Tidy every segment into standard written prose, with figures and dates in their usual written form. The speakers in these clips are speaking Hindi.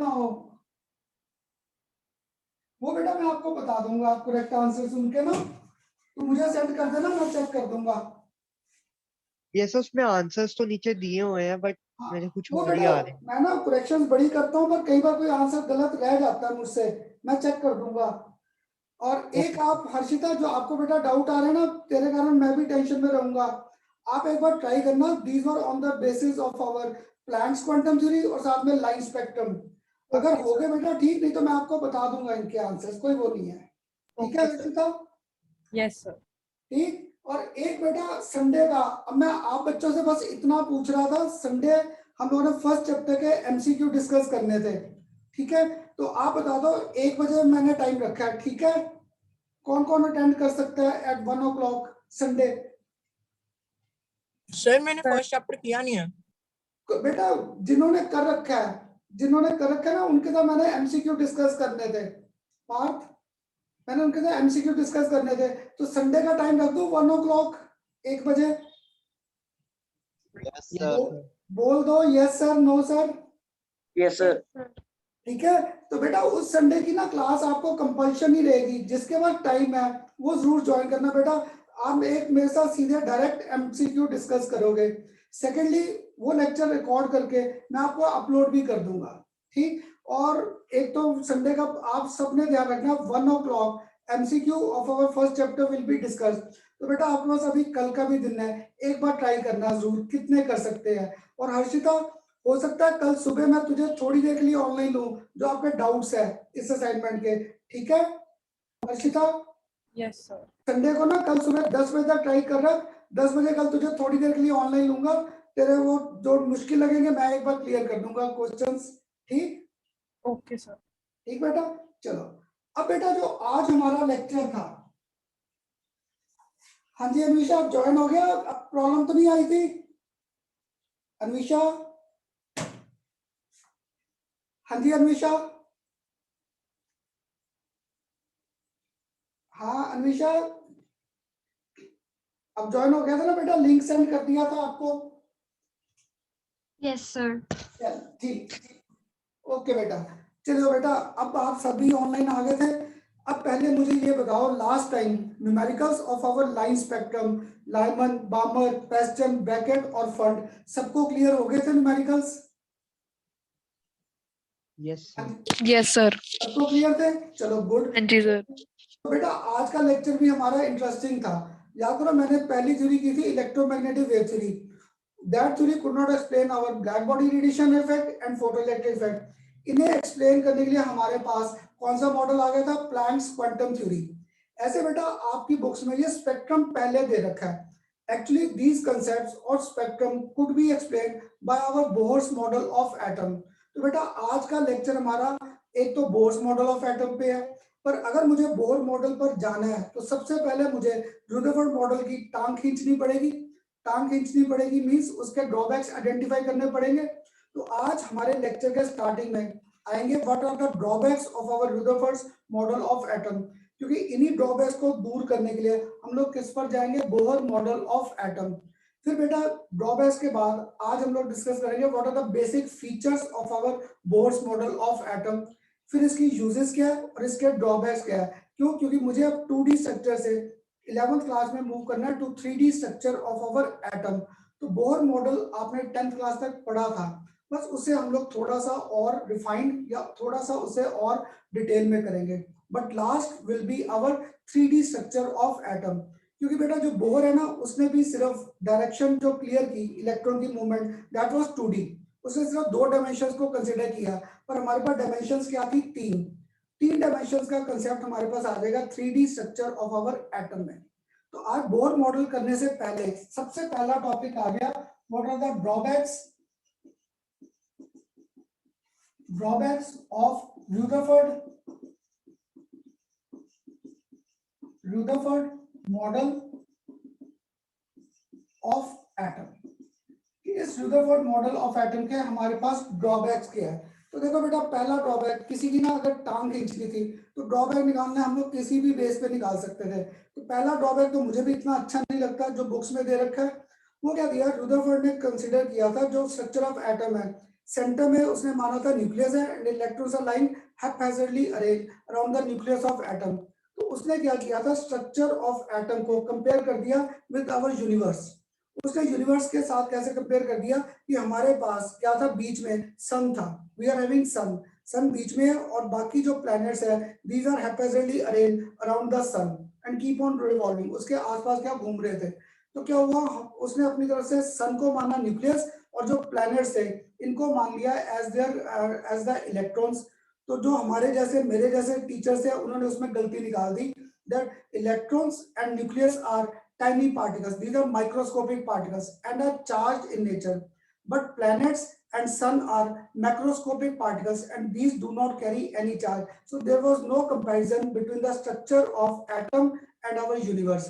ना हो वो बेटा मैं आपको बता दूंगा, करेक्ट आंसर सुन के ना तो मुझे सेंड कर देना, मैं चेक कर दूंगा। ये सर उसमें आंसर्स तो नीचे दिए हुए हैं बट हाँ, मेरे कुछ वो और ही बेटा आ रहे हैं। मैं ना करेक्शंस बड़ी करता हूँ, पर कई बार कोई आंसर गलत रह जाता है मुझसे, मैं चेक कर दूंगा। और एक ओके आप हर्षिता, जो आपको बेटा डाउट आ रहे हैं ना, तेरे कारण मैं भी टेंशन में रहूंगा। आप एक बार ट्राई करना, these were on the basis of our Planck's quantum theory और साथ में लाइन स्पेक्ट्रम। अगर ओके हो सर। गए बेटा ठीक, नहीं तो मैं आपको बता दूंगा इनके आंसर्स, कोई वो नहीं है। ठीक है okay sir. Harshita? Yes sir. ठीक। और एक बेटा संडे का, अब मैं आप बच्चों से बस इतना पूछ रहा था, संडे हम लोगों ने फर्स्ट चैप्टर के एमसीक्यू डिस्कस करने थे। ठीक है, तो आप बता दो, 1 बजे मैंने टाइम रखा है, ठीक है? कौन कौन अटेंड कर सकता है एट 1 o'clock संडे? सर मैंने फर्स्ट चैप्टर किया नहीं है। बेटा जिन्होंने कर रखा है ना, उनके साथ मैंने एमसीक्यू डिस्कस करने थे। पार्थ, मैंने उनके साथ एमसीक्यू डिस्कस करने थे, तो संडे का टाइम रख दूं 1 o'clock, 1 बजे? Yes sir. बोल दो yes sir, no sir. Yes sir. ठीक है, तो बेटा उस संडे की ना क्लास आपको कंपल्शन ही रहेगी, जिसके बाद टाइम है वो जरूर ज्वाइन करना बेटा। आप एक मेरे साथ सीधे डायरेक्ट एमसीक्यू डिस्कस करोगे। सेकेंडली, वो लेक्चर रिकॉर्ड करके मैं आपको अपलोड भी कर दूंगा। ठीक। और एक तो संडे का आप सबने ध्यान रखना, 1 o'clock MCQ of our first chapter will be discuss. तो बेटा आपके पास अभी कल का भी दिन है, एक बार ट्राई करना जरूर, कितने कर सकते हैं। और हर्षिता, हो सकता है कल सुबह मैं तुझे थोड़ी देर के लिए ऑनलाइन लूं, जो आपके डाउट्स है इस असाइनमेंट के। ठीक है हर्षिता? Yes sir. संडे को ना कल सुबह 10 बजे तक ट्राई कर रहा, 10 बजे कल तुझे थोड़ी देर के लिए ऑनलाइन लूंगा। तेरे वो जो मुश्किल लगेंगे मैं एक बार क्लियर कर दूंगा क्वेश्चंस। ठीक? Okay sir. ठीक बेटा, चलो। अब बेटा जो आज हमारा लेक्चर था, हाँ जी अनविशा आप ज्वाइन हो गया, अब प्रॉब्लम तो नहीं आई थी अनविशा? हाँ जी अनविशा। हाँ अनविशा, अब ज्वाइन हो गया था ना बेटा, लिंक सेंड कर दिया था आपको। Yes sir. ठीक। ओके बेटा, चलो बेटा, अब आप सभी ऑनलाइन आ गए थे। अब पहले मुझे ये बताओ, last time numericals of our line spectrum, Lyman, Balmer, Paschen, Brackett और फंड, सबको क्लियर हो गए थे numericals? Yes sir. Yes sir. सबको क्लियर थे? चलो गुड। हाँ जी सर। तो बेटा आज का लेक्चर भी हमारा इंटरेस्टिंग था। याद करो मैंने पहली थ्योरी की थी electromagnetic wave theory. That theory could not explain our black body radiation effect and photoelectric effect. इन्हें एक्सप्लेन करने के लिए हमारे पास कौन सा मॉडल आ गया था? Planck's quantum theory. ऐसे बेटा आपकी बुक्स में ये स्पेक्ट्रम पहले दे रखा है। एक्चुअली दीज कंसेप्ट्स और spectrum could be explain by our Bohr's model of atom. तो बेटा आज का लेक्चर हमारा एक तो बोर्स मॉडल ऑफ एटम पे है, पर अगर मुझे बोर मॉडल पर जाना है तो सबसे पहले मुझे रदरफोर्ड मॉडल की टांग खींचनी पड़ेगी। टांग खींचनी पड़ेगी मींस उसके ड्रॉबैक्स आइडेंटिफाई करने पड़ेंगे। तो आज हमारे लेक्चर के स्टार्टिंग में आएंगे what are the drawbacks of our Rutherford model of atom, क्योंकि इन्हीं ड्रॉबैक्स को दूर करने के लिए हम लोग किस पर जाएंगे? Bohr model of atom. फिर बेटा ड्रॉबैक्स के बाद आज हम लोग डिस्कस करेंगे what are the basic features of our Bohr's model of atom. फिर इसकी यूजेस क्या है और इसके ड्रॉबैक्स क्या है। क्यों? क्योंकि मुझे अब 2D स्ट्रक्चर से 11th क्लास में मूव करना है to 3D structure of our atom. तो बोहर मॉडल आपने 10th क्लास तक पढ़ा था, बस उसे हम लोग थोड़ा सा और रिफाइंड या थोड़ा सा उसे और डिटेल में करेंगे। But last will be our 3D structure of atom. क्योंकि बेटा जो बोहर है ना, उसने भी सिर्फ डायरेक्शन जो क्लियर की इलेक्ट्रॉन की मूवमेंट, दैट वाज 2D। उसने सिर्फ 2 डायमेंशंस को कंसीडर किया, पर हमारे पास डायमेंशंस क्या थी? 3 डायमेंशंस का कंसेप्ट हमारे पास आ जाएगा 3D structure of our atom में। तो आज बोर मॉडल करने से पहले सबसे पहला टॉपिक आ गया what are the drawbacks of Rutherford model of atom. इस रदरफोर्ड मॉडल ऑफ एटम के हमारे पास ड्रॉबैक्स क्या है? तो देखो बेटा, पहला ड्रॉबैक, किसी की ना अगर टांग खींचनी थी तो ड्रॉबैक निकालना हम लोग किसी भी बेस पे निकाल सकते थे। तो पहला ड्रॉबैक तो मुझे भी इतना अच्छा नहीं लगता जो बुक्स में दे रखा है। वो क्या दिया? रदरफोर्ड ने कंसीडर किया था जो स्ट्रक्चर ऑफ एटम है, सेंटर में उसने माना था न्यूक्लियस है and electrons are lying haphazardly arrange around the nucleus of atom. तो उसने क्या किया था, स्ट्रक्चर ऑफ एटम को कंपेयर कर दिया विद आवर यूनिवर्स। उसने यूनिवर्स के साथ कैसे कंपेयर कर दिया कि हमारे पास क्या था, बीच में सन था, we are having sun, sun बीच में है और बाकी जो प्लैनेट्स है these are haphazardly arrange around the sun and keep on revolving, उसके आसपास क्या घूम रहे थे। तो क्या हुआ, उसने अपनी तरफ से सन को माना न्यूक्लियस और जो प्लैनेट्स थे इनको मान लिया as there as the electrons. तो जो हमारे जैसे मेरे जैसे टीचर्स है उन्होंने उसमें गलती निकाल दी that electrons and nucleus are tiny particles, these are microscopic particles and are charged in nature, but planets and sun are macroscopic particles and these do not carry any charge. So there was no comparison between the structure of atom and our universe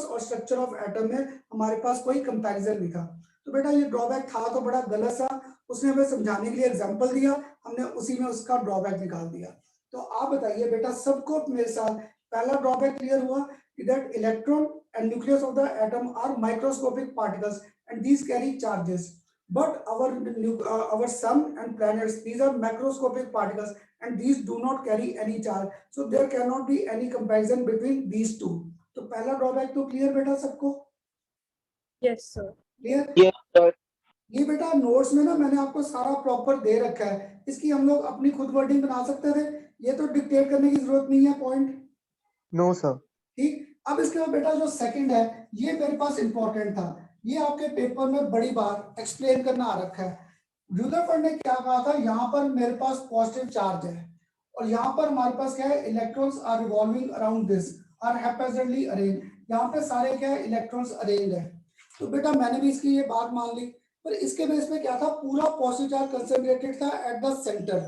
और structure of atom में हमारे पास कोई comparison नहीं था। तो बेटा ये ड्रॉबैक था तो बड़ा गलत सा, उसने हमें समझाने के लिए एग्जाम्पल दिया, हमने उसी में उसका ड्रॉबैक निकाल दिया। तो आप बताइए बेटा, सबको मेरे साथ पहला ड्रॉबैक क्लियर हुआ that electron and nucleus of the atom are microscopic particles and these carry charges, but our sun and planets, these are macroscopic particles and these do not carry any charge, so there cannot be any comparison between these two. तो पहला ड्रॉबैक तो क्लियर बेटा सबको? Yes, sir. Clear? Yes, sir. ये बेटा नोट्स में ना मैंने आपको सारा प्रॉपर दे रखा है, इसकी हम लोग अपनी खुद वर्डिंग बना सकते थे, ये तो डिक्टेट करने की जरूरत नहीं है पॉइंट। No sir. ठीक, अब इसके बाद बेटा जो सेकंड है ये मेरे पास इंपॉर्टेंट था, ये आपके पेपर में बड़ी बार एक्सप्लेन करना आ रखा है। रदरफोर्ड ने क्या कहा था, यहाँ पर मेरे पास पॉजिटिव चार्ज है और यहाँ पर हमारे पास क्या है, electrons are revolving around this are haphazardly arrange, यहाँ पे सारे क्या है इलेक्ट्रॉन्स अरेंज है। तो बेटा मैंने भी इसकी ये बात मान ली, पर इसके बेस पे क्या था, पूरा पॉजिटिव चार्ज कंसंट्रेटेड था एट द सेंटर।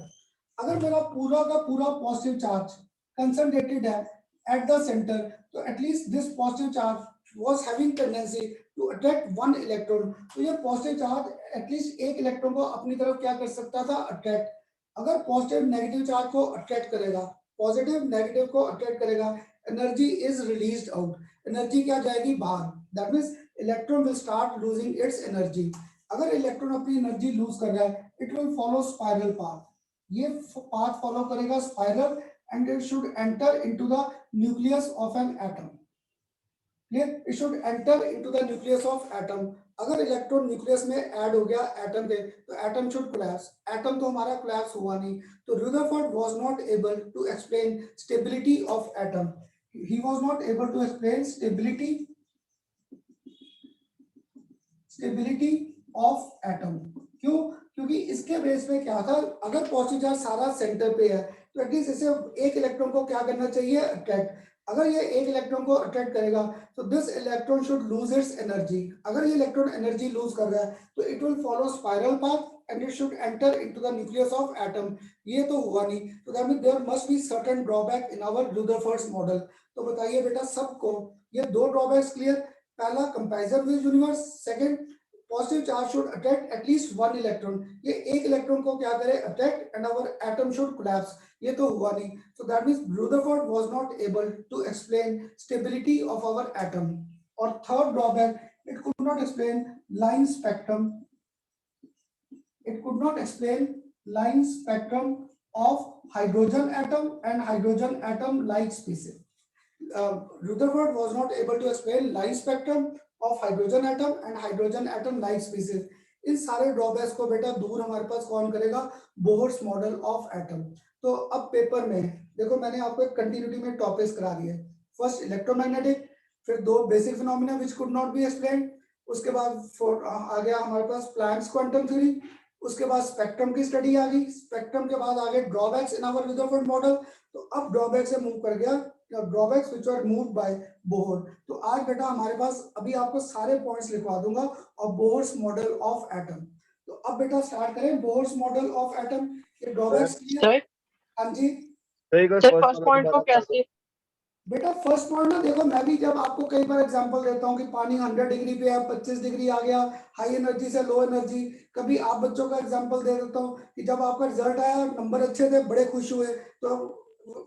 अगर मेरा पूरा का पूरा पॉजिटिव चार्ज कंसंट्रेटेड है at the center, so at least this positive charge was having tendency to attract one electron, तो ये positive charge at least एक इलेक्ट्रॉन को अपनी तरफ क्या कर सकता था, अट्रैक्ट। अगर पॉजिटिव नेगेटिव चार्ज को अट्रैक्ट करेगा, पॉजिटिव नेगेटिव को अट्रैक्ट करेगा, energy is released out, energy क्या जाएगी बाहर, that means electron will start losing its energy. अगर इलेक्ट्रॉन अपनी एनर्जी लूज कर रहा है, it will follow spiral path, ये पाथ फॉलो करेगा spiral and it should enter into the nucleus of an atom. Clear? It should enter into the nucleus of atom. अगर इलेक्ट्रॉन न्यूक्लियस में ऐड हो गया एटम के, तो एटम शुड कोलैप्स। एटम तो हमारा कोलैप्स हुआ नहीं, तो Rutherford was not able to explain stability of atom, he was not able to explain stability of atom. क्यों? क्योंकि इसके बेस पे क्या था, अगर पॉजिटिव चार्ज सारा सेंटर पे है तो एटलीस्ट इसे एक इलेक्ट्रॉन को क्या करना चाहिए, अट्रैक्ट। अगर ये एक इलेक्ट्रॉन को अट्रैक्ट करेगा तो this electron should lose its energy. अगर ये इलेक्ट्रॉन एनर्जी लूज कर रहा है तो it will follow spiral path and it should enter into the nucleus of atom. ये तो हुआ नहीं, तो that means there must be certain drawback in our Rutherford's model. तो बताइए बेटा सबको ये दो ड्रॉबैक्स क्लियर? पहला comparison with universe, second positive charge should attract at least one electron, ये एक इलेक्ट्रॉन को क्या करे, attract, and our atom should collapse, ये तो हुआ नहीं। So that means Rutherford was not able to explain stability of our atom. और third drawback, it could not explain line spectrum. It could not explain line spectrum of hydrogen atom and hydrogen atom like species. Rutherford was not able to explain line spectrum of hydrogen atom and hydrogen atom like species. इन सारे ड्रॉबैक्स को बेटा दूर हमारे पास कौन करेगा, बोहर्स मॉडल ऑफ एटम। तो अब पेपर में देखो मैंने आपको एक कंटिन्यूटी में टॉपिक्स करा दिए, फर्स्ट इलेक्ट्रोमैग्नेटिक, फिर दो basic phenomena which could not be explained, उसके बाद आ गया हमारे पास प्लैंक्स क्वांटम थ्योरी, उसके बाद स्पेक्ट्रम की स्टडी आ गई, स्पेक्ट्रम के बाद आ गए drawbacks in our Rutherford model. तो अब ड्रॉबैक से मूव कर गया drawbacks which are moved by Bohr. तो आज बेटा हमारे पास अभी आपको सारे पॉइंट्स लिखवा दूंगा और बोहर्स मॉडल ऑफ एटम। तो अब बेटा स्टार्ट करें बोहर्स मॉडल ऑफ एटम। ये ड्रॉबैक्स क्लियर? हाँ जी सर फर्स्ट पॉइंट को कैसे? बेटा फर्स्ट पॉइंट ना देखो, मैं भी जब आपको कई बार एग्जांपल देता हूँ कि पानी 100 डिग्री पे है, 25 डिग्री आ गया, हाई एनर्जी से लो एनर्जी, कभी आप बच्चों का एग्जांपल दे देता हूँ कि जब आपका रिजल्ट आया, नंबर अच्छे थे, बड़े खुश हुए, तो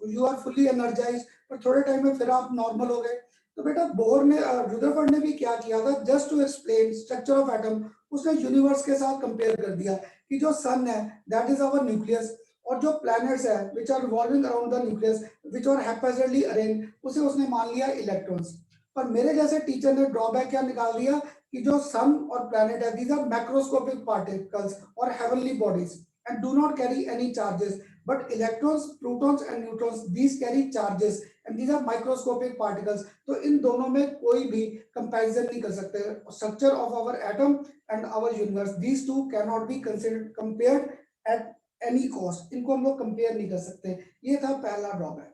यू आर फुल्ली एनर्जाइज्ड, पर थोड़े टाइम में फिर आप नॉर्मल हो गए। तो बेटा बोहर ने रदरफोर्ड ने भी क्या किया था, just to explain structure of atom, उसने यूनिवर्स के साथ कंपेयर कर दिया कि जो सन है दैट इज आवर न्यूक्लियस, और जो प्लैनेट्स है which are revolving around the nucleus which are haphazardly arrange, उसे उसने मान लिया इलेक्ट्रॉन्स। पर मेरे जैसे टीचर ने ड्रॉबैक क्या निकाल दिया कि जो सन और प्लैनेट है दीज आर मैक्रोस्कोपिक पार्टिकल्स और heavenly bodies and do not carry any charges, but electrons, protons and neutrons these carry charges and these are microscopic particles. तो इन दोनों में कोई भी कंपैरिजन नहीं कर सकते। Structure of our atom and our universe, these two can not be considered compared at any cost, इनको हम लोग कंपेयर नहीं कर सकते। ये था पहला ड्रॉबैक।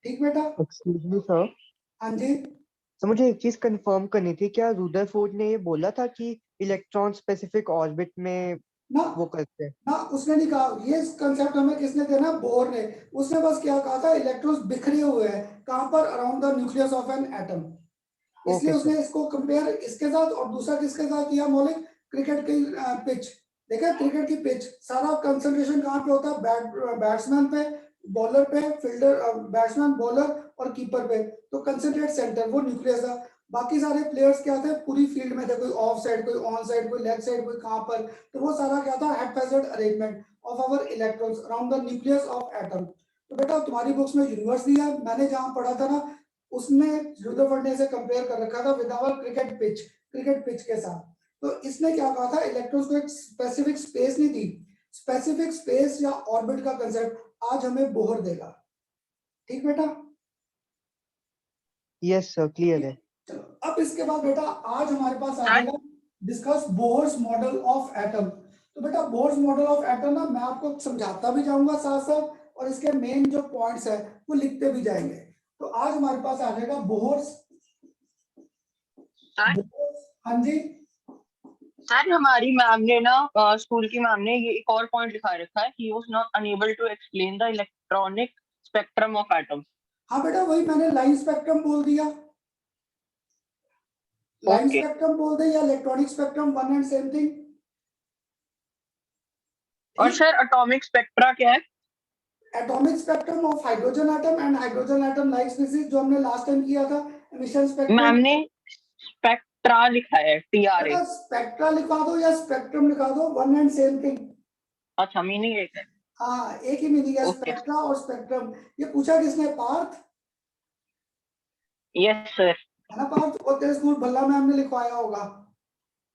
ठीक बेटा? एक्सक्यूज मी सर, हाँ जी। तो मुझे एक चीज कंफर्म करनी थी, क्या रुदरफोर्ड ने ये बोला था कि इलेक्ट्रॉन स्पेसिफिक ऑर्बिट में ना वो करते हैं? ना, उसने नहीं कहा। ये कंसेप्ट हमें किसने देना? बोर ने। उसने बस क्या कहा था, इलेक्ट्रॉन्स बिखरे हुए हैं कहां पर? Around the nucleus of an atom. इसलिए ओके उसने इसको कंपेयर इसके साथ और दूसरा किसके साथ किया? मौलिक क्रिकेट की पिच। देखा क्रिकेट की पिच, सारा कंसंट्रेशन कहाँ पे होता है? बैट्समैन पे, बॉलर पे, फील्डर, बैट्समैन, बॉलर और कीपर पे। तो कंसंट्रेट सेंटर वो न्यूक्लियस था। बाकी सारे प्लेयर्स क्या थे? पूरी फील्ड में थे, कोई ऑफ साइड, कोई ऑन साइड, कोई लेग साइड, कोई कहां पर। तो वो सारा क्या था? Haphazardly arrangement of our electrons around the nucleus of atom. तो बेटा तुम्हारी बुक्स में यूनिवर्स दिया है, मैंने जहां पढ़ा था ना उसने रुदरफोर्ड ने से कंपेयर कर रखा था विद आवर क्रिकेट पिच के साथ। तो इसने क्या कहा था? इलेक्ट्रॉन्स को एक स्पेसिफिक स्पेस नहीं दी। स्पेसिफिक स्पेस या ऑर्बिट का कंसेप्ट आज हमें बोहर देगा। ठीक बेटा? यस सर, क्लियर है। चलो अब इसके बाद बेटा आज हमारे पास आ जाएगा discuss Bohr's model of atom. तो बेटा बोहर्स मॉडल ऑफ एटम ना मैं आपको समझाता भी जाऊंगा साथ साथ, और इसके मेन जो पॉइंट्स है वो लिखते भी जाएंगे। तो आज हमारे पास आ जाएगा बोहर्स। हाँ जी सर हमारी मैम ने ना स्कूल की मैम ने ये एक और पॉइंट लिखा रखा है, he was not unable to explain the electronic spectrum of atom. हाँ बेटा वही मैंने लाइन स्पेक्ट्रम बोल दिया। Line Okay. स्पेक्ट्रम बोल दे या electronic spectrum, one and same thing. और सर एटॉमिक स्पेक्ट्रा क्या है? Atomic spectrum of hydrogen atom and hydrogen atom like species, जो हमने लास्ट टाइम किया था। Emission spectrum. मैम ने स्पेक्ट्रा लिखा है, TRA। बेटा स्पेक्ट्रा लिखा दो या स्पेक्ट्रम लिखा दो, वन एंड सेम थिंग। अच्छा, मीनिंग एक है। हाँ एक ही मीनिंग है, Okay. स्पेक्ट्रा और स्पेक्ट्रम। ये पूछा किसने? पार्थ। Yes sir. है ना पार्थ? और तेरे स्कूल भल्ला मैम ने लिखवाया होगा,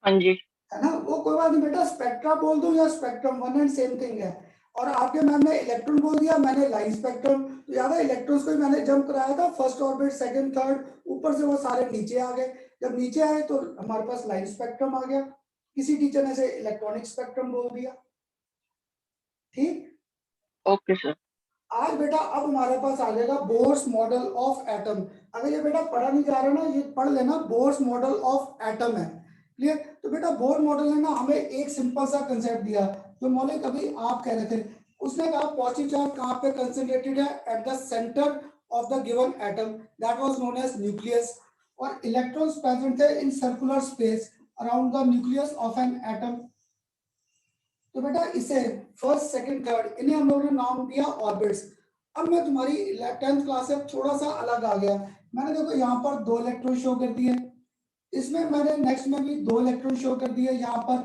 हाँ जी। है ना? वो कोई बात नहीं बेटा, स्पेक्ट्रा बोल दो या spectrum, one and same thing है। और आपके मैम ने इलेक्ट्रॉन बोल दिया, मैंने लाइन स्पेक्ट्रम। तो याद है इलेक्ट्रॉन्स को ही मैंने जंप कराया था, फर्स्ट ऑर्बिट, सेकंड, थर्ड, ऊपर से वो सारे नीचे आ गए। जब नीचे आए तो हमारे पास लाइन स्पेक्ट्रम आ गया। किसी टीचर ने से इलेक्ट्रॉनिक स्पेक्ट्रम बोल दिया। ठीक। Okay sir. आज बेटा अब हमारे पास आ जाएगा बोर्स मॉडल ऑफ एटम। अगर ये बेटा पढ़ा नहीं जा रहा ना, ये पढ़ लेना, बोर्स मॉडल ऑफ एटम है। क्लियर? तो बेटा बोर मॉडल ने ना हमें एक सिंपल सा कंसेप्ट दिया, जो मौलिक अभी आप कह रहे थे। उसने कहा पॉजिटिव चार्ज कहां पे कंसंट्रेटेड है? At the centre of the given atom, that was known as nucleus. और इलेक्ट्रॉन्स प्रेजेंट थे in circular space around the nucleus of an atom. तो बेटा इसे फर्स्ट, सेकंड, थर्ड, इन्हें हम लोगों ने नाम दिया ऑर्बिट्स। अब मैं तुम्हारी 10th क्लास से थोड़ा सा अलग आ गया। मैंने देखो यहाँ पर 2 इलेक्ट्रॉन शो कर दिए, इसमें मैंने नेक्स्ट में भी 2 इलेक्ट्रॉन शो कर दिए यहाँ पर।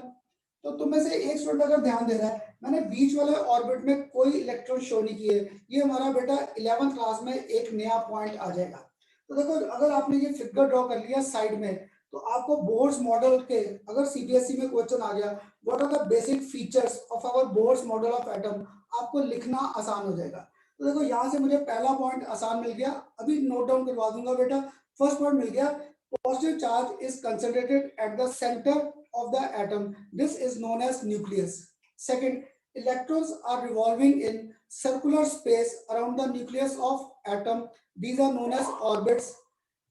तो तुम में से एक स्टूडेंट अगर ध्यान दे रहा है, मैंने बीच वाले ऑर्बिट में कोई इलेक्ट्रॉन शो नहीं किए। ये हमारा बेटा 11th क्लास में एक नया पॉइंट आ जाएगा। तो देखो अगर आपने ये फिगर ड्रॉ कर लिया साइड में, तो आपको बोर्स मॉडल के अगर सीबीएसई में क्वेश्चन आ गया, what are the basic features of our Bohr's model of atom, आपको लिखना आसान हो जाएगा। तो देखो यहाँ से मुझे पहला पॉइंट आसान मिल गया, अभी नोट डाउन करवा दूंगा बेटा। फर्स्ट पॉइंट मिल गया, positive charge is concentrated at the center of the atom. This is known as nucleus. Second, electrons are revolving in circular space around the nucleus of atom. These are known as orbits.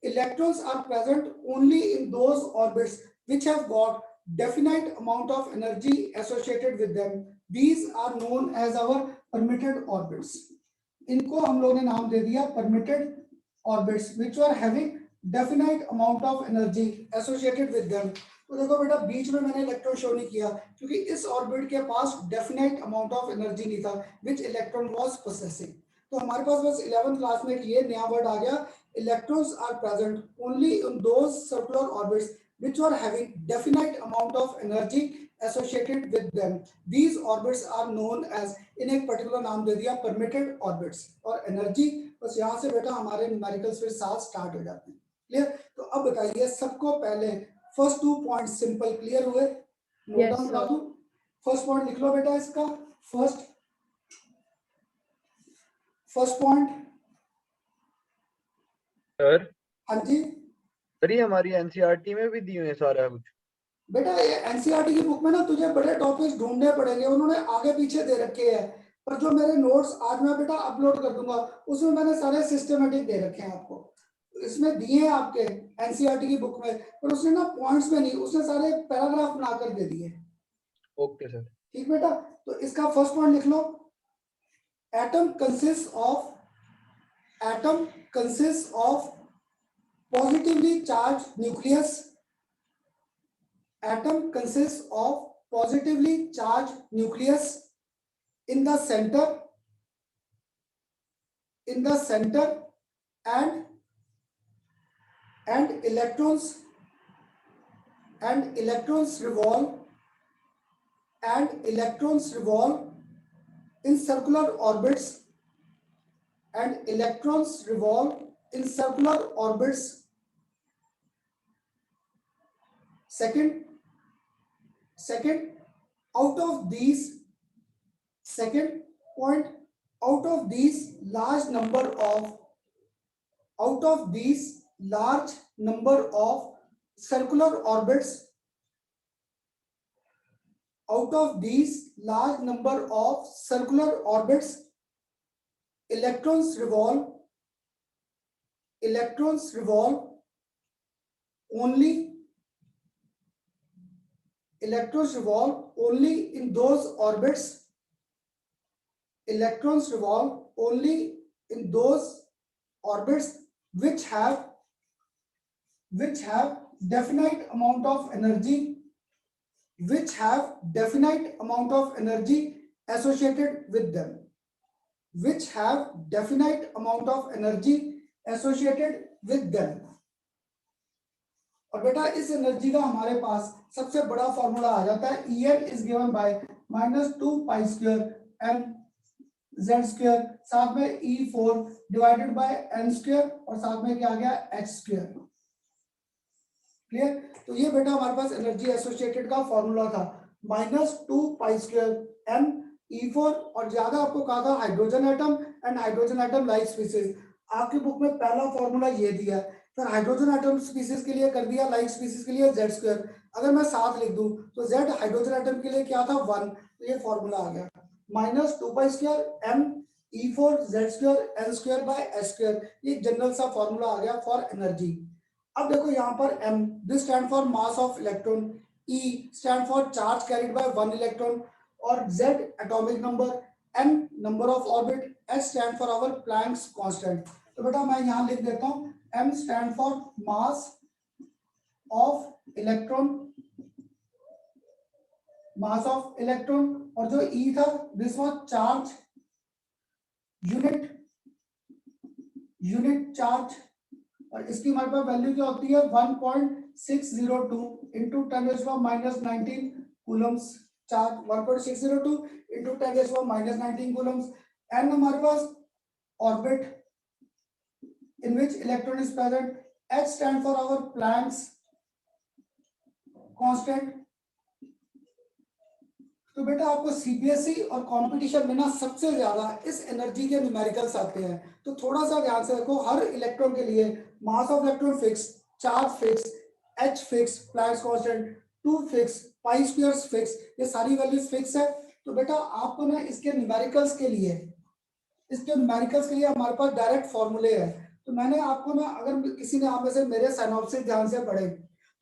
Electrons are present only in those orbits which have got definite amount of energy associated with them. These are known as our permitted orbits. इनको हम लोगों ने नाम दे दिया permitted orbits, which are having definite amount of energy associated with them. तो देखो बेटा बीच में मैंने इलेक्ट्रॉन शो नहीं किया क्योंकि इस ऑर्बिट के पास डेफिनाइट अमाउंट ऑफ एनर्जी नहीं था विच इलेक्ट्रॉन वाज पोसेसिंग। तो हमारे पास बस 11th क्लास में ये नया वर्ड आ गया, electrons are present only in those circular orbits which are having definite amount of energy associated with them. These orbits are known as, इन्हें एक पर्टिकुलर नाम दे दिया permitted orbits. और एनर्जी बस यहाँ से बेटा हमारे न्यूमेरिकल्स फिर साथ स्टार्ट हो जाते हैं. क्लियर? तो अब बताइए सबको पहले फर्स्ट 2 पॉइंट सिंपल क्लियर हुए? नोट Yes, डाउन करा sir. दूं? फर्स्ट पॉइंट लिख लो बेटा इसका. First point. सर हाँ जी सर ये हमारी एनसीईआरटी में भी दिए हुए हैं सारा कुछ. बेटा, ये एनसीईआरटी की बुक में ना तुझे बड़े टॉपिक्स ढूंढने पड़ेंगे, उन्होंने आगे पीछे दे रखे हैं, पर जो मेरे नोट्स आज मैं बेटा अपलोड कर दूंगा उसमें मैंने सारे सिस्टमेटिक दे रखे हैं आपको. इसमें दिए हैं आपके एनसीईआरटी की बुक में, पर उसने ना पॉइंट्स में नहीं, उसने सारे पैराग्राफ बनाकर दे दिए. Okay sir. ठीक बेटा, तो इसका फर्स्ट पॉइंट लिख लो. Atom consist of positively charged nucleus. Atom consists of positively charged nucleus in the center, and electrons revolve in circular orbits, Second, out of these large number of circular orbits, electrons revolve only in those orbits which have definite amount of energy associated with them. और बेटा इस एनर्जी का हमारे पास सबसे बड़ा फॉर्मूला आ जाता है. En is given by -2 pi square m z square, साथ में E4 divided by n square और साथ में क्या आ गया h square. क्लियर? तो ये बेटा हमारे पास एनर्जी एसोसिएटेड का फॉर्मूला था, -2 pi square m E4, और ज्यादा आपको कहा था hydrogen atom and hydrogen atom like species. आपकी बुक में पहला फॉर्मूला ये दिया, फिर हाइड्रोजन एटम स्पीसीज के लिए कर दिया, लाइक स्पीसीज के लिए z स्क्वायर. अगर मैं साथ लिख दूं तो z हाइड्रोजन एटम के लिए क्या था 1, तो ये फॉर्मूला आ गया -2 pi square m E4 z square n square by h square. ये जनरल सा फॉर्मूला आ गया फॉर एनर्जी. अब देखो यहाँ पर m, this stand for mass of electron, E stand for charge carried by 1 electron, और Z atomic number, n number of orbit, h stand for our Planck's constant. तो बेटा मैं यहाँ लिख देता हूँ m stand for mass of electron, और जो E था this was charge, unit charge, और इसकी हमारे पास वैल्यू क्या होती है 1.602 into 10⁻⁻19 Coulomb's charge, 1.602 into 10⁻⁻19 Coulomb's. n हमारे पास orbit in which electron is present, h stand for our Planck's constant. तो बेटा आपको सीबीएसई और कंपटीशन में ना सबसे ज्यादा इस एनर्जी के न्यूमेरिकल्स आते हैं, तो थोड़ा सा ध्यान से रखो. हर इलेक्ट्रॉन के लिए मास of electron fix, charge fix, h fix, Planck's constant 2 fix, pi squares fix, ये सारी वैल्यूज फिक्स है. तो बेटा आपको ना इसके न्यूमेरिकल्स के लिए हमारे पास डायरेक्ट फॉर्मूले है. तो मैंने आपको ना, अगर किसी ने आप में से मेरे सिनॉप्सिस ध्यान से पढ़े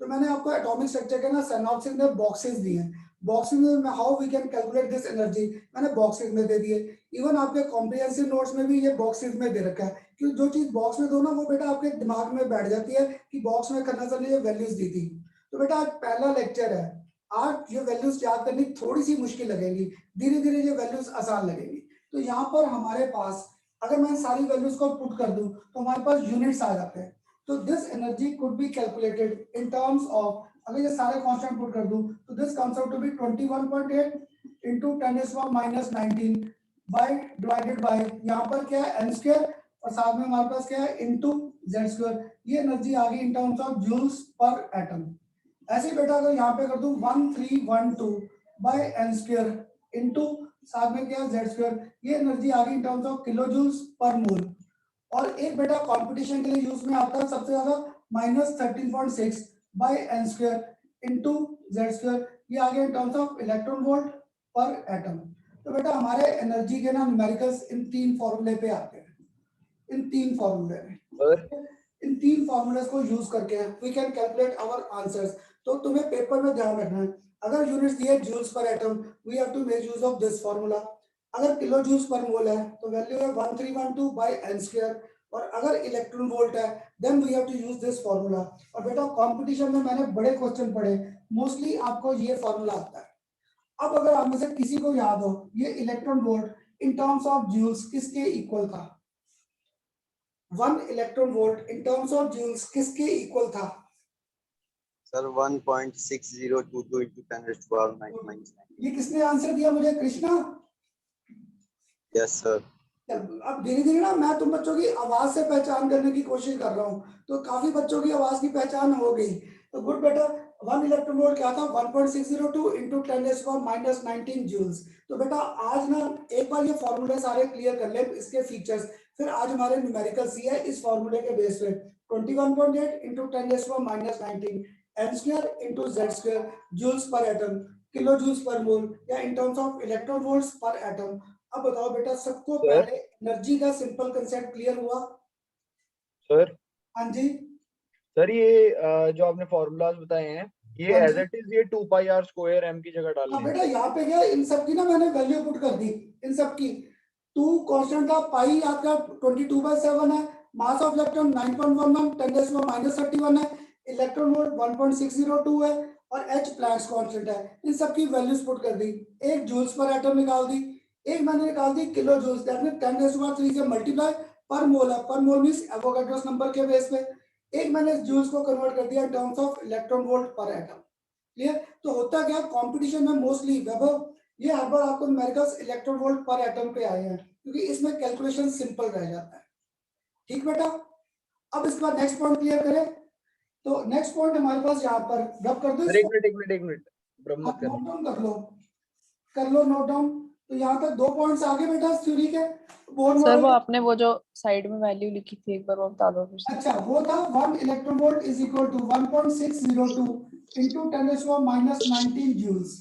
तो मैंने आपको एटॉमिक स्ट्रक्चर के ना सिनॉप्सिस में बॉक्सेस दिए हैं. बॉक्सेस में how we can calculate this energy मैंने बॉक्सेस में दे दिए. इवन आपके कॉम्प्रिहेंसिव नोट्स में भी ये बॉक्सेस में दे रखा है, क्योंकि जो चीज बॉक्स में दो ना वो बेटा आपके दिमाग में बैठ जाती है कि बॉक्स में करना सर ने ये वैल्यूज दी थी. तो बेटा आज पहला लेक्चर है, आज ये वैल्यूज याद करनी थोड़ी सी मुश्किल लगेगी, धीरे धीरे ये वैल्यूज आसान लगेगी. तो यहाँ पर हमारे पास अगर मैं सारी वैल्यूज को पुट कर दूं तो हमारे पास यूनिट्स आ जाते हैं. तो this energy could be calculated in terms of अगर ये सारे कांस्टेंट पुट कर दूं तो this comes out to be 21.8 into 10⁻⁻19 by divided by यहाँ पर क्या है n स्क्वायर और साथ में हमारे पास क्या है इनटू z स्क्वायर। ये एनर्जी आ गई in terms of joules per atom. ऐसे ही बेटा अगर यहाँ पे कर दूं 1312 बाय n स्क्वायर इनटू साथ में क्या z स्क्वायर, ये एनर्जी आ गई in terms of kilo joules per mole. और एक बेटा कंपटीशन के लिए यूज में आता है सबसे ज्यादा -13.6 by n square into z square, ये आ गया in terms of electron volt per atom. तो बेटा हमारे एनर्जी के ना न्यूमेरिकल्स इन तीन फॉर्मूले पे आते हैं, इन तीन फॉर्मूले में, इन तीन फॉर्मूलेस को यूज करके we can calculate our answers. तो तुम्हें पेपर में ध्यान रखना है, अगर यूनिट्स दिए joules per atom we have to make use of this formula. अगर किलो जूल्स पर मोल है तो वैल्यू है 1312 बाय n स्क्वायर, और अगर इलेक्ट्रॉन वोल्ट है then we have to use this formula. और बेटा कंपटीशन में मैंने बड़े क्वेश्चन पढ़े, मोस्टली आपको ये फॉर्मूला आता है। अब अगर आप में से किसी को याद हो ये electron volt in terms of joules किसके इक्वल था? 1 electron volt in terms of joules किसके इक्वल था? Sir 1.6022 into 10⁻⁻9। ये किसने आंसर दिया मुझे? कृष्णा। Yes sir. अब धीरे धीरे ना मैं तुम बच्चों की आवाज से पहचान करने की कोशिश कर रहा हूँ, तो काफी बच्चों की आवाज की पहचान हो गई। तो गुड बेटा 1 इलेक्ट्रॉन वोल्ट क्या था? 1.602 into 10⁻⁻19 जूल्स। तो बेटा आज ना एक बार ये फॉर्मूले सारे क्लियर कर ले, इसके फीचर्स, फिर आज हमारे न्यूमेरिकल्स ही है इस फॉर्मूले के बेस पे। 21.8 into 10⁻⁻19 n square into z square joules per atom, kilo joules per mole या in terms of electron volts per atom. अब बताओ बेटा सबको पहले एनर्जी का सिंपल कांसेप्ट क्लियर हुआ? सर हाँ जी सर, ये जो आपने फॉर्मूलाज बताए हैं ये हाँ एज जी। इट इज ये 2πr² m की जगह डाल हाँ ली। बेटा यहाँ पे क्या इन सब की ना मैंने वैल्यू पुट कर दी, इन सब की। 2 कांस्टेंट था, पाई आपका 22/7 है, मास ऑफ इलेक्ट्रॉन 9.11 10⁻⁻31 है, इलेक्ट्रॉन वोल्ट 1.602 है और h प्लैंक्स कांस्टेंट है। इन सब की वैल्यूज पुट कर दी। एक जूल्स पर एटम निकाल दी, एक मैंने निकाल दी किलो जूल्स, दैट मींस 10⁻³ से मल्टीप्लाई पर मोल है, पर मोल मींस एवोगाड्रोस नंबर के बेस पे। एक मैंने जूल्स को कन्वर्ट कर दिया इन terms of electron volt per atom. Clear? तो होता क्या कंपटीशन में मोस्टली वैभव ये हर बार आपको numericals electron volt per atom पे आए हैं, क्योंकि इसमें कैलकुलेशन सिंपल रह जाता है। ठीक बेटा, अब इसके बाद नेक्स्ट पॉइंट क्लियर करें। तो नेक्स्ट पॉइंट हमारे पास यहाँ पर रब कर दो, सर एक मिनट ब्रह्म मत नोट डाउन कर लो नोट डाउन। तो यहाँ तक 2 पॉइंट्स आगे बेटा थ्योरी के बोर सर वो मॉडल। आपने वो जो साइड में वैल्यू लिखी थी एक बार वो बता दो फिर से। अच्छा वो था 1 electron volt is equal to 1.602 into 10⁻⁻19 joules.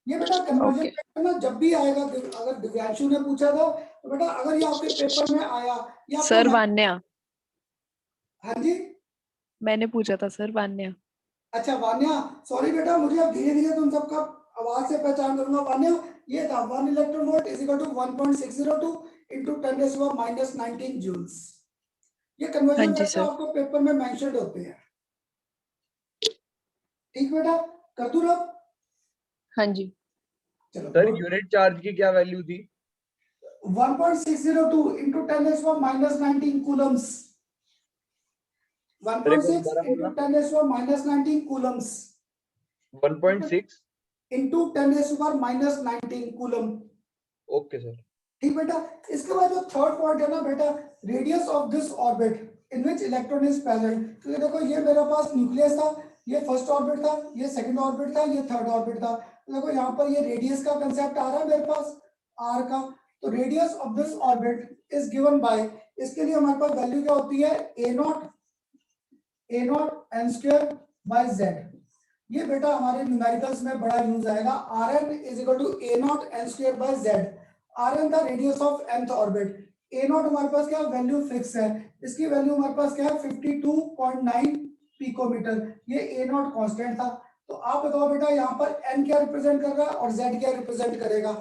ये बेटा कन्वर्जन पेपर ना जब भी आएगा, अगर दिव्यांशु ने पूछा था तो बेटा अगर ये आपके पेपर में आया या सर वान्या, हाँ जी मैंने पूछा था सर वान्या। अच्छा वान्या, सॉरी बेटा मुझे अब धीरे धीरे तुम सबका आवाज से पहचान करूंगा। वान्या ये था 1 electron volt is equal to 1.602 into 10⁻⁻19 joules. ये कन्वर्जन फैक्टर आपको पेपर में मेंशन्ड होते हैं। ठीक बेटा, कर दूं रब? हाँ जी। चलो सर यूनिट चार्ज की क्या वैल्यू थी? 1.602 into 10⁻⁻19 Coulomb's. 1.6 into 10⁻⁻19 Coulomb's. 1.6 into 10⁻⁻19 coulomb. Okay sir. ठीक बेटा, इसके बाद जो थर्ड पॉइंट है ना बेटा, radius of this orbit in which electron is present. तो ये देखो ये मेरे पास न्यूक्लियस था, ये फर्स्ट ऑर्बिट था, ये सेकंड ऑर्बिट था, ये थर्ड ऑर्बिट था। तो देखो यहाँ पर ये रेडियस का कंसेप्ट आ रहा है मेरे पास r का। तो radius of this orbit is given by, इसके लिए हमारे पास वैल्यू क्या होती है? a0 n square by z। ये बेटा हमारे न्यूमेरिकल्स में बड़ा यूज आएगा। rn is equal to a0 n square by z। rn the radius of nth orbit, a0 हमारे पास क्या वैल्यू फिक्स है, इसकी वैल्यू हमारे पास क्या है 52.9 पिकोमीटर। ये a0 कांस्टेंट था। तो आप बताओ बेटा यहाँ पर n क्या रिप्रेजेंट कर रहा है और z क्या रिप्रेजेंट करेगा?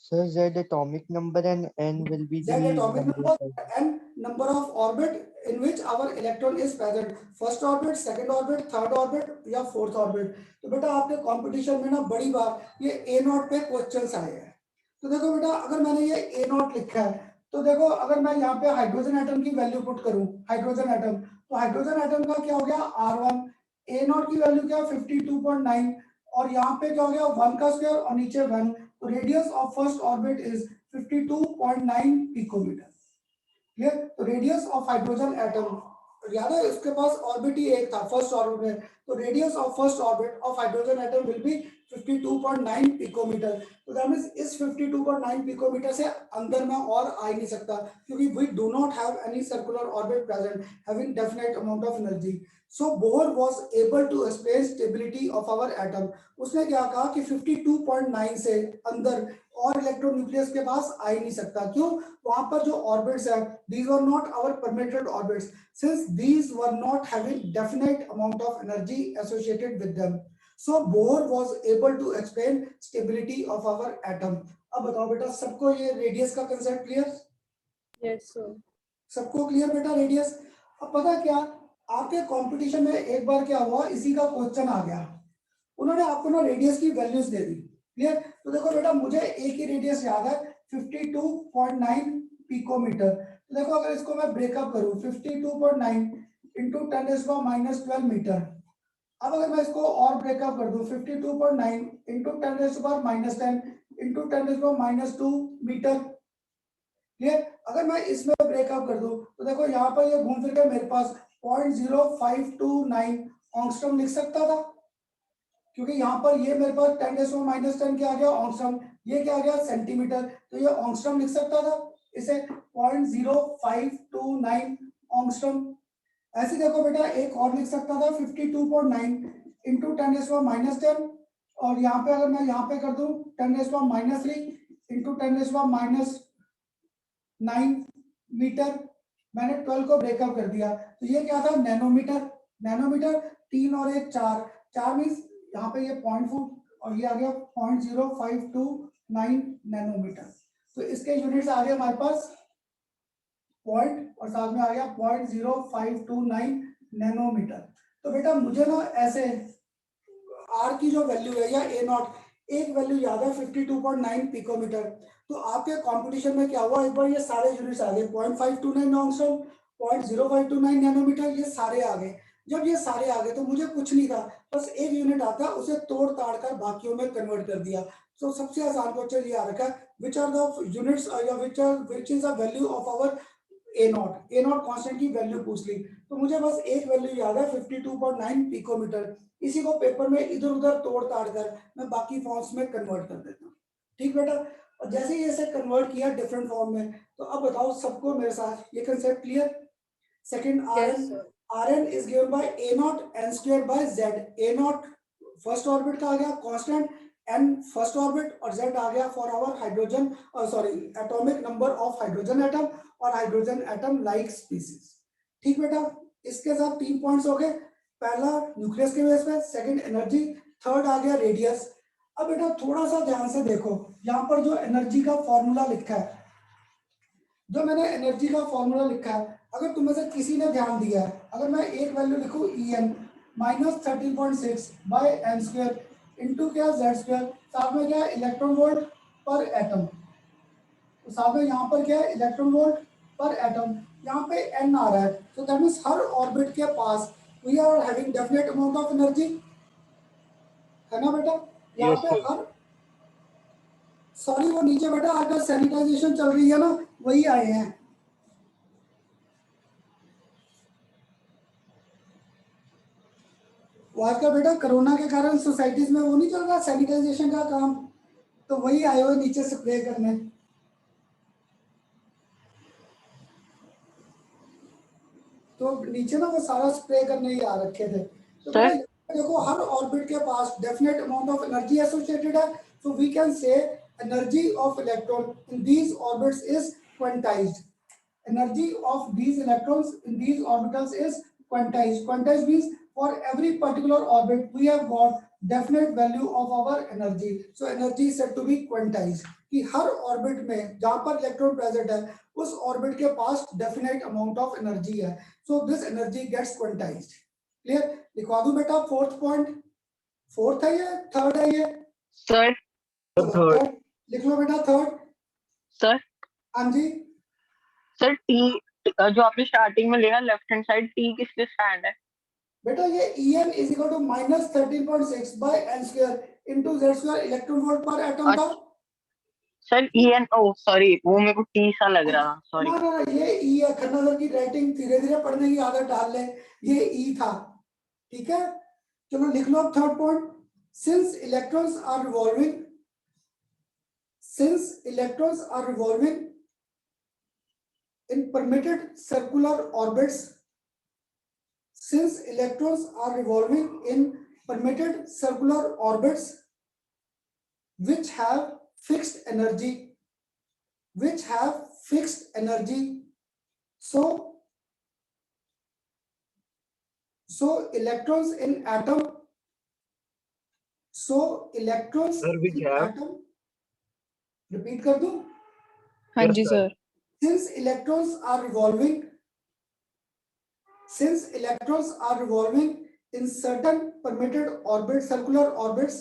Sir, Z atomic number and n will be Z the atomic number number of and number of orbit in which our electron is present, first orbit, second orbit, third orbit या fourth orbit। तो बेटा आपके कंपटीशन में ना बड़ी बार ये a0 पे क्वेश्चंस आए हैं। तो देखो बेटा अगर मैंने ये a0 लिखा है तो देखो अगर मैं यहाँ पे हाइड्रोजन एटम की वैल्यू पुट करूं, हाइड्रोजन एटम, तो हाइड्रोजन एटम का क्या हो गया R1, A0 की वैल्यू क्या 52.9 और यहाँ पे क्या हो गया 1 का स्क्वायर और नीचे 1, तो radius of first orbit is 52.9 picometre. Clear? तो रेडियस ऑफ हाइड्रोजन एटम, याद है उसके पास ऑर्बिट ही एक था फर्स्ट ऑर्बिट में, तो radius of first orbit of hydrogen atom will be 52.9 picometre. तो दैट मींस इस 52.9 पिकोमीटर से अंदर में और आ ही नहीं सकता, क्योंकि we do not have any circular orbit present having definite amount of energy. So Bohr was able to explain stability of our atom. उसने क्या कहा कि 52.9 से अंदर और इलेक्ट्रॉन न्यूक्लियस के पास आ ही नहीं सकता। क्यों? वहां पर जो ऑर्बिट्स है, these were not our permitted orbits, since these were not having definite amount of energy associated with them. So Bohr was able to explain stability of our atom. अब बताओ बेटा, सबको ये रेडियस का कंसेप्ट क्लियर? Yes, sir. सबको क्लियर बेटा रेडियस? अब पता क्या, आपके कंपटीशन में एक बार क्या हुआ, इसी का क्वेश्चन आ गया, उन्होंने आपको ना रेडियस की वैल्यूज दे दी। क्लियर? तो देखो बेटा, मुझे एक ही रेडियस याद है 52.9 पिकोमीटर। तो देखो अगर इसको मैं ब्रेकअप करूं 52.9 इंटू 10⁻⁻12 मीटर। अब अगर मैं इसको और ब्रेकअप कर दूं 52.9 इंटू 10⁻10 इंटू 10⁻2 मीटर। क्लियर? अगर मैं इसमें ब्रेकअप कर दूं तो देखो यहाँ पर ये घूम फिर के मेरे पास 0.0529 ऑंगस्ट्रॉम लिख सकता था, क्योंकि यहाँ पर ये मेरे पास 10⁻10 क्या आ गया ऑंगस्ट्रॉम, ये क्या आ गया सेंटीमीटर, तो ये ऑंगस्ट्रॉम लिख सकता था, इसे 0.0529 ऑंगस्ट्रॉम। ऐसे देखो बेटा एक और लिख सकता था 52.9 इंटू 10⁻10 और यहाँ पे अगर मैं यहाँ पे कर दूं 10⁻³ इंटू 10⁻9 मीटर। मैंने 12 को ब्रेकअप कर दिया, तो ये क्या था नैनोमीटर। नैनोमीटर 3 और 1 4, 4 मीन्स यहाँ पे ये 0.4 और ये आ गया 0.0529 नैनोमीटर। तो इसके यूनिट्स आ गए हमारे पास पॉइंट और साथ में आ गया 0.0529 नैनोमीटर। तो बेटा मुझे ना ऐसे आर की जो वैल्यू है या ए नॉट, एक वैल्यू याद है 52.9 पिकोमीटर। तो आपके कंपटीशन में क्या हुआ, एक बार ये सारे यूनिट्स आ गए 0.529 ऑंगस्ट्रॉम, 0.0529 नैनोमीटर, ये सारे आ गए। जब ये सारे आ गए तो मुझे कुछ नहीं था, बस एक यूनिट आता उसे तोड़ ताड़ कर बाकियों में कन्वर्ट कर दिया। तो सबसे आसान क्वेश्चन ये आ रखा है, विच आर द यूनिट्स या which is the value of our a naught. A naught constant की वैल्यू पूछ ली, तो मुझे बस एक वैल्यू याद है 52.9 पिकोमीटर। इसी को पेपर में इधर उधर तोड़ ताड़ कर मैं बाकी फॉर्म्स में कन्वर्ट कर देता हूँ। ठीक बेटा? और जैसे ही इसे कन्वर्ट किया डिफरेंट फॉर्म में, तो अब बताओ सबको मेरे साथ ये concept clear? Second Rn is given by A0 n squared by Z। A0 first orbit का आ गया कांस्टेंट, n फर्स्ट ऑर्बिट और Z आ गया for our hydrogen atomic number of hydrogen atom और हाइड्रोजन एटम लाइक स्पीसीज। ठीक बेटा? इसके साथ 3 पॉइंट्स हो गए, पहला न्यूक्लियस के बेस पे, सेकंड एनर्जी, थर्ड आ गया रेडियस। अब बेटा थोड़ा सा ध्यान से देखो, यहाँ पर जो एनर्जी का फॉर्मूला लिखा है, जो मैंने एनर्जी का फॉर्मूला लिखा है, अगर तुम्हें से किसी ने ध्यान दिया है, अगर मैं एक वैल्यू लिखूं En -13.6 by n square into क्या z स्क्वायर, साथ में क्या इलेक्ट्रॉन वोल्ट पर एटम, तो साथ में यहाँ पर क्या है इलेक्ट्रॉन वोल्ट पर एटम, यहाँ पे n आ रहा है, तो दैट मींस हर ऑर्बिट के पास we are having definite amount of energy, है ना बेटा? यहाँ पे हर सॉरी वो नीचे बेटा आजकल सैनिटाइजेशन चल रही है ना, वही आए हैं। आजकल बेटा कोरोना के कारण सोसाइटीज में वो नहीं चल रहा सैनिटाइजेशन का काम, तो वही आए हुए नीचे स्प्रे करने। तो नीचे ना वो सारा स्प्रे करने ही आ रखे थे। तो देखो हर ऑर्बिट के पास definite amount of energy associated है, so we can say energy of electron in these orbits is quantized. Energy of these electrons in these orbitals is quantized. Quantized means for every particular orbit we have got definite value of our energy. So energy is said to be quantized. कि हर ऑर्बिट में जहां पर इलेक्ट्रॉन प्रेजेंट है उस ऑर्बिट के पास डेफिनेट अमाउंट ऑफ एनर्जी है, so this energy gets quantised. Clear? लिखवा दूं बेटा फोर्थ पॉइंट? फोर्थ है ये, थर्ड है ये? Sir third. लिख लो बेटा थर्ड। सर हाँ जी सर टी जो आपने स्टार्टिंग में लिया लेफ्ट हैंड साइड, टी किसके स्टैंड है? बेटा ये En is equal to -13.6 by n square into z square electron volt per atom था। सर En, ओ सॉरी, वो मेरे को टी सा लग रहा था, सॉरी। ना ना ये E है, खन्ना सर की राइटिंग धीरे धीरे पढ़ने की आदत डाल ले, ये E था, ठीक है। चलो लिख लो अब third point, since electrons are revolving, since electrons are revolving in permitted circular orbits, since electrons are revolving in permitted circular orbits which have fixed energy, which have fixed energy, so electrons in atom, so electrons Sir, which in have? atom, repeat कर दूं, हाँ Yes, जी sir. Sir. since electrons are revolving, since electrons are revolving in certain permitted orbits, circular orbits,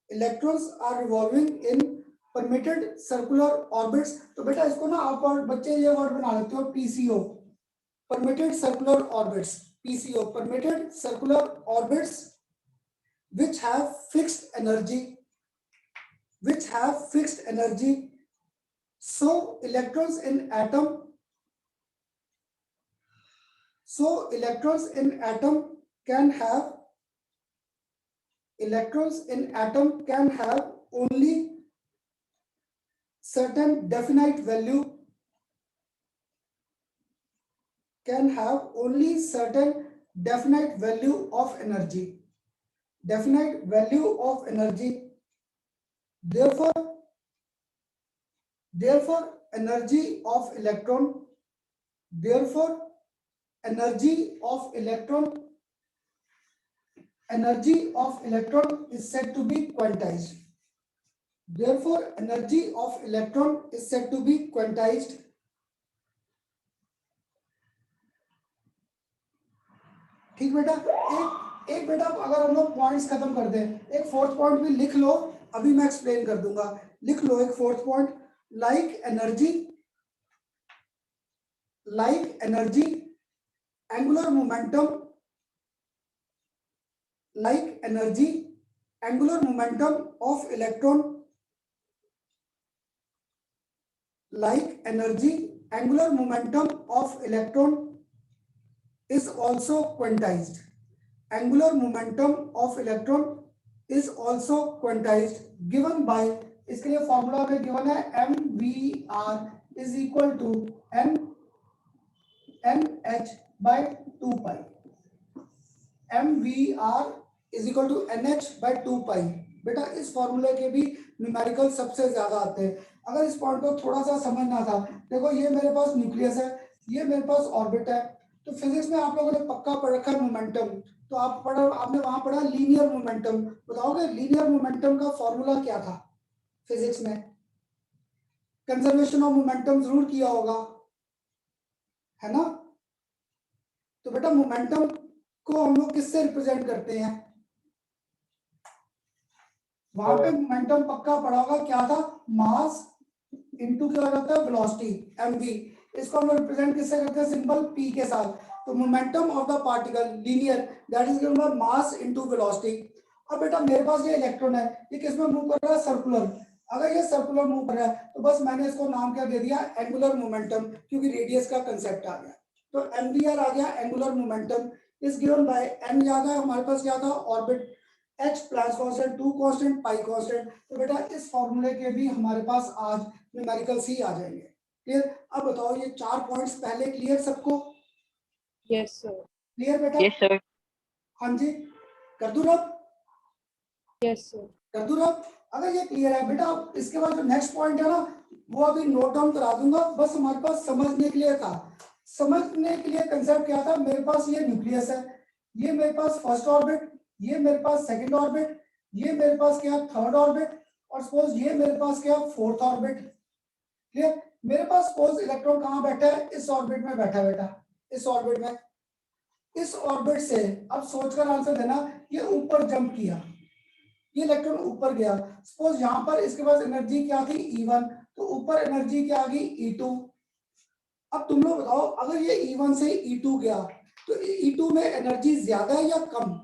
electrons are revolving in permitted circular orbits, तो बेटा इसको ना आप और बच्चे ये वर्ड बना लेते हो PCO, permitted circular orbits, PCO, permitted circular orbits which have fixed energy, which have fixed energy, so electrons in atom, so electrons in atom can have, electrons in atom can have only certain definite value, can have only certain definite value of energy, definite value of energy, therefore energy of electron, therefore energy of electron, energy of electron is said to be quantized, therefore energy of electron is said to be quantized. ठीक बेटा, एक बेटा अगर हम लोग पॉइंट्स खत्म कर दें, एक फोर्थ पॉइंट भी लिख लो, अभी मैं एक्सप्लेन कर दूंगा, लिख लो एक fourth point, like energy angular momentum, like energy angular momentum of electron, like energy angular momentum of electron is also quantized, angular momentum of electron is also quantized, given by, इसके लिए फॉर्मूला में गिवन है mvr is equal to nh by 2 pi, mvr is equal to nh by 2 pi। बेटा इस फॉर्मूले के भी न्यूमेरिकल सबसे ज्यादा आते हैं। अगर इस पॉइंट को थोड़ा सा समझना था, देखो ये मेरे पास न्यूक्लियस है, ये मेरे पास ऑर्बिट है, तो फिजिक्स में आप लोगों ने पक्का पढ़ रखा है मोमेंटम, तो आपने वहां पढ़ा लीनियर मोमेंटम, बताओगे लीनियर मोमेंटम का फॉर्मूला क्या था फिजिक्स में? कंजर्वेशन ऑफ मोमेंटम जरूर किया होगा, है ना। तो बेटा मोमेंटम को हम लोग किससे रिप्रेजेंट करते हैं? वहां पे मोमेंटम पक्का पड़ा होगा, क्या था? मास इनटू क्या होता है? Velocity, mv। इसको हम लोग रिप्रेजेंट किससे करते हैं? सिंबल p के साथ। तो momentum of the particle linear, that is given by mass into velocity. अब बेटा मेरे पास ये इलेक्ट्रॉन है, ये किस में मूव कर रहा है? सर्कुलर। अगर ये सर्कुलर मूव कर रहा है तो बस मैंने इसको नाम क्या दे दिया? एंगुलर मोमेंटम, क्योंकि रेडियस का कंसेप्ट आ गया। तो mvr आ गया angular momentum, is given by m याद है हमारे पास क्या था? Orbit, h plus constant, 2 constant, पाई कांस्टेंट। तो बेटा इस फॉर्मूले के भी हमारे पास आज न्यूमेरिकल सी आ जाएंगे। क्लियर? अब बताओ ये 4 पॉइंट्स पहले क्लियर सबको? Yes sir. क्लियर बेटा? Yes sir. हाँ जी, कर दूं रब? Yes sir. कर दूं रब? अगर ये क्लियर है बेटा, इसके बाद जो नेक्स्ट पॉइंट है ना, वो अभी नोट डाउन करा दूंगा, बस हमारे पास समझने के लिए था। समझने के लिए कंसेप्ट क्या था? मेरे पास ये न्यूक्लियस है, ये मेरे पास फर्स्ट ऑर्बिट, ये मेरे पास सेकंड ऑर्बिट, ये मेरे पास क्या? थर्ड ऑर्बिट, और सपोज ये मेरे पास क्या? Fourth orbit. क्लियर? मेरे पास सपोज इलेक्ट्रॉन कहाँ बैठा है? इस ऑर्बिट में बैठा है बेटा, इस ऑर्बिट में। इस ऑर्बिट से अब सोचकर आंसर देना, ये ऊपर जंप किया, ये इलेक्ट्रॉन ऊपर गया, सपोज यहाँ पर इसके पास एनर्जी क्या थी? E1, तो ऊपर एनर्जी क्या आ गई? E2। अब तुम लोग बताओ, अगर ये E1 से E2 गया तो E2 में एनर्जी ज्यादा है या कम,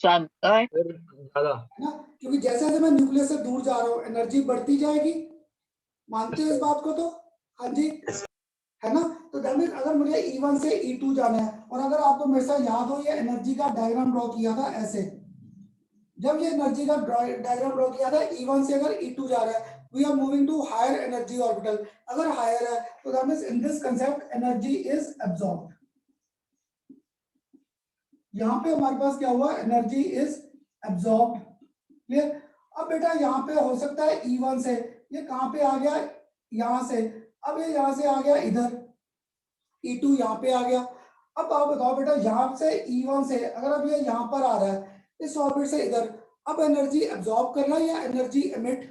ज्यादा है। सर ज्यादा। है ना? क्योंकि जैसे जैसे मैं न्यूक्लियस से दूर जा रहा हूँ एनर्जी बढ़ती जाएगी, मानते हो इस बात को? तो हाँ जी, है ना? तो दैट मींस अगर मुझे E1 से E2 जाना है, और अगर आपको मेरे साथ याद हो ये एनर्जी का डायग्राम ड्रॉ किया था ऐसे, जब ये एनर्जी का डायग्राम ड्रॉ किया था E1 से अगर E2 जा रहा है, we are moving to higher energy orbital. अगर हायर है तो that means in this concept energy is absorbed. यहाँ पे हमारे पास क्या हुआ, एनर्जी इज एब्सॉर्ब्ड। क्लियर? अब बेटा यहाँ पे हो सकता है E1 से ये कहाँ पे आ गया, यहाँ से, अब ये यहाँ से आ गया इधर, E2 यहाँ पे आ गया। अब आप बताओ बेटा, यहाँ से E1 से अगर अब ये यहाँ पर आ रहा है इस ऑर्बिट से इधर, अब एनर्जी एब्सॉर्ब कर रहा है या एनर्जी एमिट?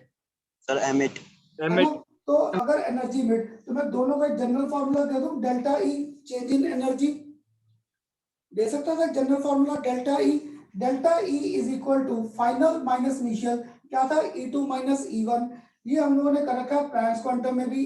Sir, emit. है ना? तो अगर एनर्जी एमिट, तो मैं दोनों का जनरल फॉर्मूला दे दूं, delta E, change in energy दे सकता था general formula, delta E is equal to final minus initial, क्या था, E2 माइनस E1। ये हम लोगों ने कर रखा है प्लैंक्स क्वांटम में भी,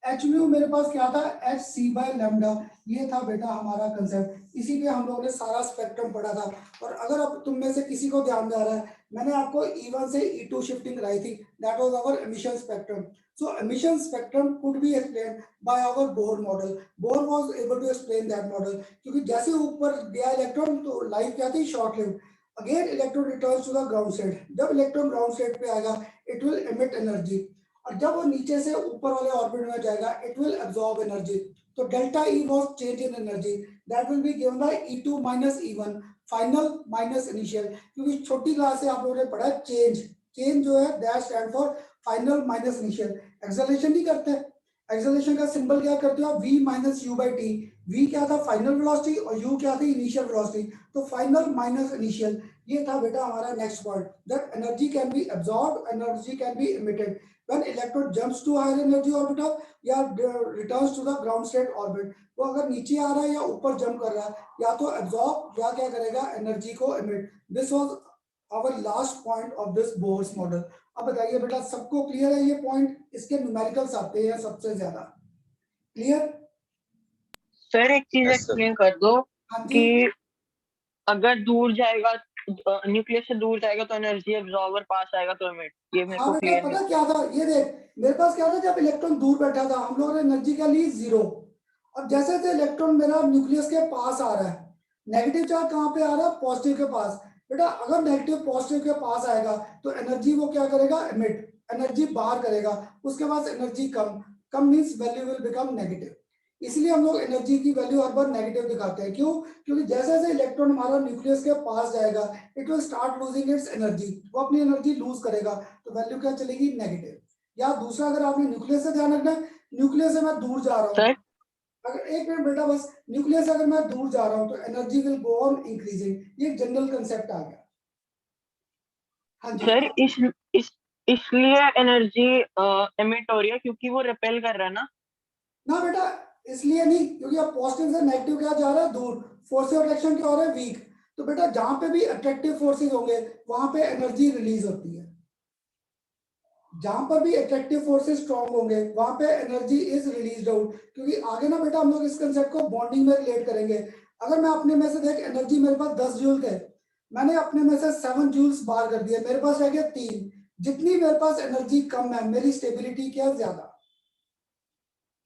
एच म्यू मेरे पास क्या था, एच सी बाय लैम्डा। ये था बेटा हमारा कंसेप्ट, इसी पे हम लोगों ने सारा स्पेक्ट्रम पढ़ा था। और अगर अब तुम में से किसी को ध्यान में आ रहा है, मैंने आपको E1 से E2 शिफ्टिंग कराई थी, that was our emission spectrum. So emission spectrum could be explained by our Bohr model. Bohr was able to explain that model, क्योंकि जैसे ऊपर गया इलेक्ट्रॉन तो लाइफ क्या थी, short lived. Again electron returns to the ground state, जब इलेक्ट्रॉन ग्राउंड स्टेट पे आएगा इट विल एमिट एनर्जी, और जब वो नीचे से ऊपर वाले ऑर्बिट में जाएगा इट विल एब्सॉर्ब एनर्जी। तो delta E was change in energy, that will be given by E2 minus E1 final minus initial. क्योंकि छोटी क्लास से आप लोगों ने पढ़ा चेंज जो है that stand for final minus initial. Acceleration नहीं करते, एक्सेलरेशन का सिंबल क्या करते हो, v minus you by T. v क्या था, फाइनल वेलोसिटी, और u क्या थी, इनिशियल वेलोसिटी। तो फाइनल माइनस इनिशियल, ये था बेटा हमारा next point, that energy can be absorbed, energy can be emitted when electron jumps to higher energy orbital या returns to the ground state orbit। वो अगर नीचे आ रहा है या ऊपर जंप कर रहा है, या तो एब्सॉर्ब या क्या करेगा, एनर्जी को emit. This was our last point of this Bohr's model. अब बताइए बेटा, सबको क्लियर है ये पॉइंट? इसके न्यूमेरिकल्स आते हैं सबसे ज्यादा। क्लियर? सर एक चीज Yes, sir. एक्सप्लेन कर दो हाँ जी, कि अगर दूर जाएगा, न्यूक्लियस से दूर जाएगा तो एनर्जी एब्जॉर्बर पास आएगा तो एमिट, ये मेरे हाँ को बेटा, क्लियर पता नहीं। क्या था, ये देख मेरे पास क्या था, जब इलेक्ट्रॉन दूर बैठा था हम लोगों ने एनर्जी क्या ली, 0। अब जैसे जैसे इलेक्ट्रॉन मेरा न्यूक्लियस के पास आ रहा है, नेगेटिव चार्ज कहाँ पे आ रहा है, पॉजिटिव के पास। बेटा अगर नेगेटिव पॉजिटिव के पास आएगा तो एनर्जी वो क्या करेगा, एमिट, एनर्जी बाहर करेगा। उसके पास एनर्जी कम means value will become negative. इसलिए हम लोग एनर्जी की वैल्यू हर बार नेगेटिव दिखाते हैं। क्यों? क्योंकि जैसे जैसे इलेक्ट्रॉन हमारा न्यूक्लियस के पास जाएगा it will start losing its energy, वो अपनी एनर्जी लूज करेगा, तो वैल्यू क्या चलेगी, नेगेटिव। या दूसरा, अगर आपने न्यूक्लियस से ध्यान रखना है, न्यूक्लियस से मैं दूर जा रहा हूँ, सर अगर एक मिनट बेटा बस, न्यूक्लियस से अगर मैं दूर जा रहा हूँ तो energy will go on increasing, ये जनरल कंसेप्ट आ गया। हाँ जी, सर इसलिए एनर्जी एमिट हो रही है क्योंकि वो रिपेल कर रहा है ना। ना बेटा इसलिए नहीं, क्योंकि अब पॉजिटिव से नेगेटिव क्या जा रहा है, दूर, फोर्स ऑफ अट्रैक्शन क्या हो रहा है, वीक। तो बेटा जहां पे भी अट्रैक्टिव फोर्सेस होंगे वहां पे एनर्जी रिलीज होती है, जहां पर भी अट्रैक्टिव फोर्सेस स्ट्रांग होंगे वहां पे एनर्जी इज रिलीज्ड आउट। क्योंकि आगे ना बेटा हम लोग इस कंसेप्ट को बॉन्डिंग में रिलेट करेंगे। अगर मैं अपने में से देख, एनर्जी मेरे पास 10 जूल थे, मैंने अपने में से 7 जूल्स बाहर कर दिए, मेरे पास रह गया 3। जितनी मेरे पास एनर्जी कम है, मेरी स्टेबिलिटी क्या ज्यादा।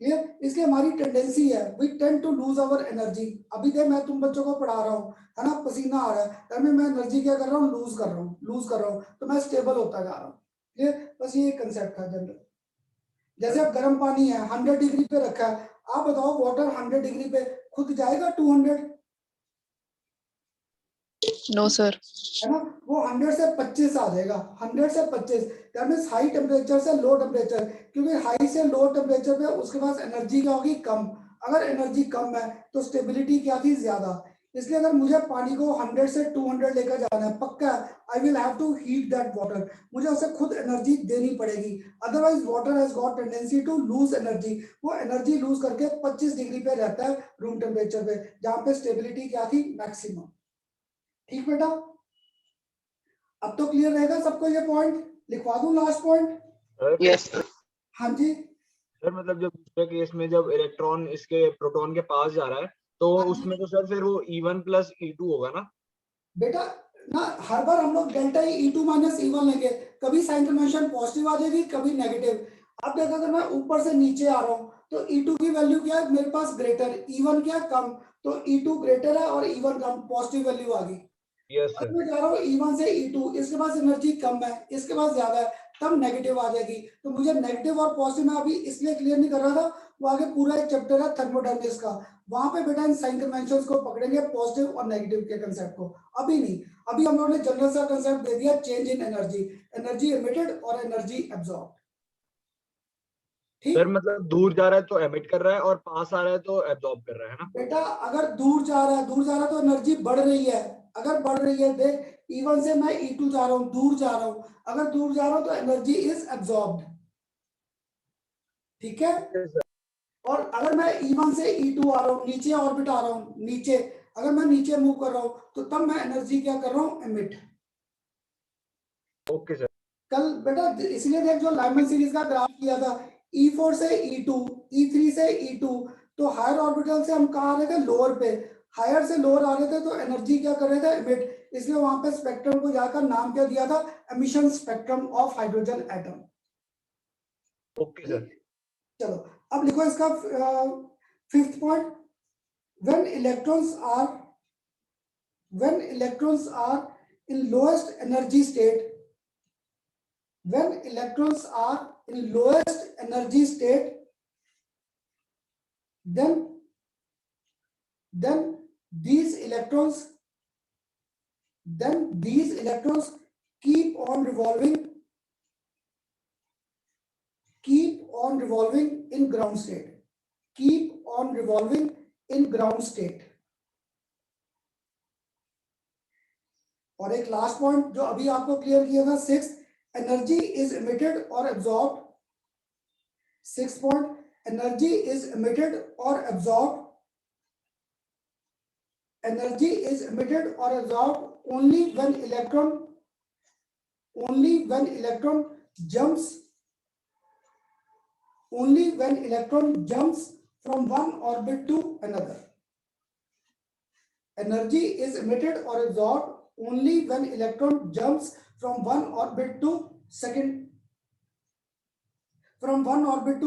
क्लियर? इसलिए हमारी टेंडेंसी है, we tend to lose our energy. अभी देख मैं तुम बच्चों को पढ़ा रहा हूँ, है ना, पसीना आ रहा है, तब मैं एनर्जी क्या कर रहा हूँ, लूज कर रहा हूँ, तो मैं स्टेबल होता जा रहा हूँ। क्लियर? बस ये कंसेप्ट था जनरल। जैसे अब गर्म पानी है 100 डिग्री पे रखा है, आप बताओ वाटर 100 डिग्री पे खुद जाएगा 200, नो सर। है ना? वो 100 से 25 आ जाएगा, 100 से 25, दैट मींस हाई टेम्परेचर से लो टेम्परेचर। क्योंकि हाई से लो टेम्परेचर पे उसके पास एनर्जी क्या होगी, कम। अगर एनर्जी कम है तो स्टेबिलिटी क्या थी, ज्यादा। इसलिए अगर मुझे पानी को 100 से 200 लेकर जाना है, पक्का I will have to heat that water, मुझे उसे खुद एनर्जी देनी पड़ेगी। Otherwise water has got tendency to lose energy, वो एनर्जी लूज करके 25 डिग्री पे रहता है रूम टेम्परेचर पे, जहां पे स्टेबिलिटी क्या थी, मैक्सिमम। ठीक बेटा, अब तो क्लियर रहेगा सबको ये पॉइंट? लिखवा दूं लास्ट पॉइंट? यस हाँ जी, सर मतलब जब दूसरे केस में जब इलेक्ट्रॉन इसके प्रोटॉन के पास जा रहा है तो उसमें तो सर फिर वो E1 प्लस E2 होगा ना। बेटा ना, हर बार हम लोग डेल्टा E2 माइनस E1 लेंगे, कभी साइन कन्वेंशन पॉजिटिव आ जाएगी, कभी नेगेटिव। अब देखो अगर मैं ऊपर से नीचे आ रहा हूँ तो E2 की वैल्यू क्या है मेरे पास ग्रेटर, E1 क्या है कम, तो E2 ग्रेटर है और E1 कम, पॉजिटिव वैल्यू आ गई। यस अब सर। मैं जा रहा हूँ E1 से E2, इसके पास एनर्जी कम है, इसके पास ज्यादा है, तब नेगेटिव आ जाएगी। तो मुझे नेगेटिव और पॉजिटिव में अभी इसलिए क्लियर नहीं कर रहा था, वो आगे पूरा एक चैप्टर है थर्मोडायनेमिक्स का, वहां पे बेटा इन साइन कन्वेंशंस को पकड़ेंगे, पॉजिटिव और नेगेटिव के कंसेप्ट को। अभी नहीं, अभी हम लोगों ने जनरल सा कंसेप्ट दे दिया, change in energy, energy emitted और एनर्जी एब्जॉर्ब। ठीक सर मतलब दूर जा रहा है तो एमिट कर रहा है और पास आ रहा है तो एब्जॉर्ब कर रहा है ना। बेटा, अगर दूर जा रहा है, दूर जा रहा है तो एनर्जी बढ़ रही है, अगर बढ़ रही है, देख E1 से मैं E2 जा रहा हूं, दूर जा रहा हूं, अगर दूर जा रहा हूं तो एनर्जी इज एब्जॉर्ब्ड। ठीक है, और अगर मैं E1 से E2 आ रहा हूं, नीचे ऑर्बिट आ रहा हूं, नीचे, अगर मैं नीचे मूव कर रहा हूं तो तब मैं एनर्जी क्या कर रहा हूं, एमिट। Okay sir. कल बेटा इसलिए देख, जो लाइमन सीरीज का ग्राफ किया था, E4 से E2, E3 से E2, तो हायर ऑर्बिटल से हम कहाँ आ रहे थे, लोअर पे, हायर से लोअर आ रहे थे, तो एनर्जी क्या कर रहे थे, एमिट। इसलिए वहां पे स्पेक्ट्रम को जाकर नाम क्या दिया था, emission spectrum of hydrogen atom. Okay sir. चलो अब लिखो इसका fifth point, when electrons are in lowest energy state, when electrons are in lowest energy state, then these electrons keep on revolving in ground state, और एक लास्ट पॉइंट जो अभी आपको क्लियर किया था, six, energy is emitted or absorbed. 6 point, energy is emitted or absorbed. Energy is emitted or absorbed only when electron jumps from one orbit to another. Energy is emitted or absorbed only when electron jumps from one orbit to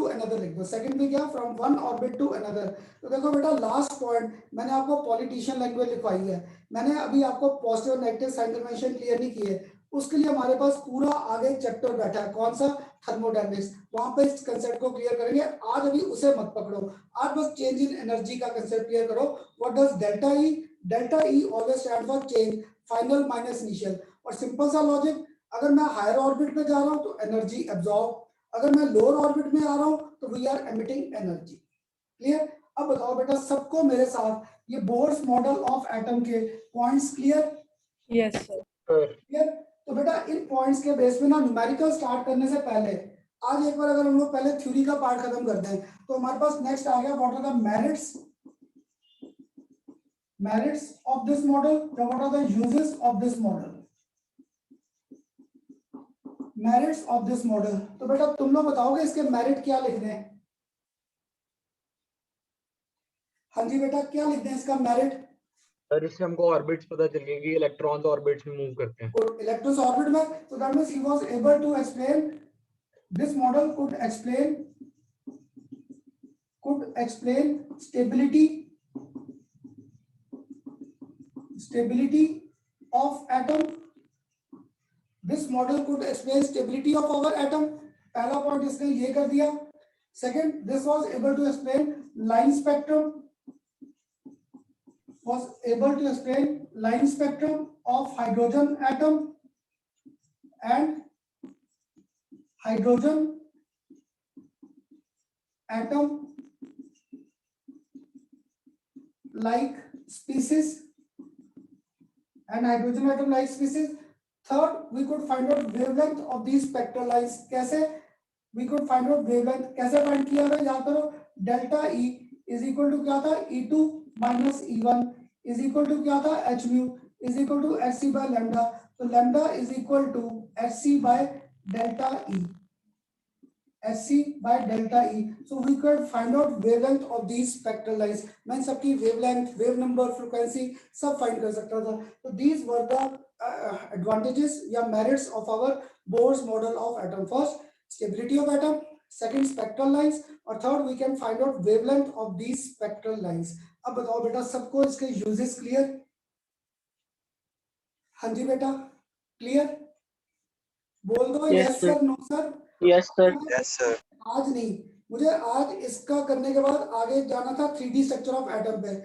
another। लिख दो, सेकंड में क्या, from one orbit to another. तो देखो बेटा, लास्ट पॉइंट मैंने आपको पॉलिटिशियन लैंग्वेज लिखवाई है, मैंने अभी आपको पॉजिटिव और नेगेटिव साइन कन्वेंशन क्लियर नहीं किए, उसके लिए हमारे पास पूरा आगे चैप्टर बैठा है, कौन सा, थर्मोडायनेमिक्स, वहां पे इस कंसेप्ट को क्लियर करेंगे। आज अभी उसे मत पकड़ो, आज बस चेंज इन एनर्जी का कंसेप्ट क्लियर करो। What does delta E always stand for change, final minus initial. और सिंपल सा लॉजिक, अगर मैं हायर ऑर्बिट पे जा रहा हूं तो एनर्जी एब्जॉर्ब, अगर मैं लोअर ऑर्बिट में आ रहा हूं तो we are emitting energy. Clear? अब बताओ बेटा सबको मेरे साथ, ये बोर्स मॉडल ऑफ एटम के points clear? Yes sir. Clear? तो बेटा इन पॉइंट्स के बेस पे ना न्यूमेरिकल स्टार्ट करने से पहले आज एक बार अगर हम लोग पहले थ्योरी का पार्ट खत्म करते हैं, तो हमारे पास नेक्स्ट आ गया what are the merits of this model, what are the uses of this model, merits of this model. तो बेटा तुम लोग बताओगे इसके मेरिट क्या लिखने हैं? हाँ जी बेटा, क्या लिखते हैं इसका मेरिट? सर इससे हमको ऑर्बिट्स पता चल गया कि इलेक्ट्रॉन्स ऑर्बिट्स में मूव करते हैं। इलेक्ट्रॉन्स ऑर्बिट में, so that means he was able to explain, this model could explain stability of atom. This model could explain stability of our atom. पहला पॉइंट इसने ये कर दिया। Second, this was able to explain line spectrum of hydrogen atom and hydrogen atom like species Third, we could find out wavelength of these spectral lines. कैसे? We could find out wavelength कैसे फाइंड किया है? याद करो, delta E is equal to क्या था, E2 minus E1 is equal to क्या था, h mu is equal to hc by lambda. तो lambda is equal to hc by delta E। SC by delta E. So we could find out wavelength of these spectral lines. मैं सबकी wavelength, wave number, frequency सब find कर सकता था. So these were the advantages या merits of our Bohr's model of atom. First, stability of atom. Second, spectral lines. और third, we can find out wavelength of these spectral lines. अब बताओ बेटा सबको इसके uses clear? हाँ जी बेटा, clear? बोल दो Yes, yes sir. sir, no sir. Yes, sir. Yes, sir. आज नहीं, मुझे आज इसका करने के बाद आगे जाना था 3D स्ट्रक्चर ऑफ एटम पे.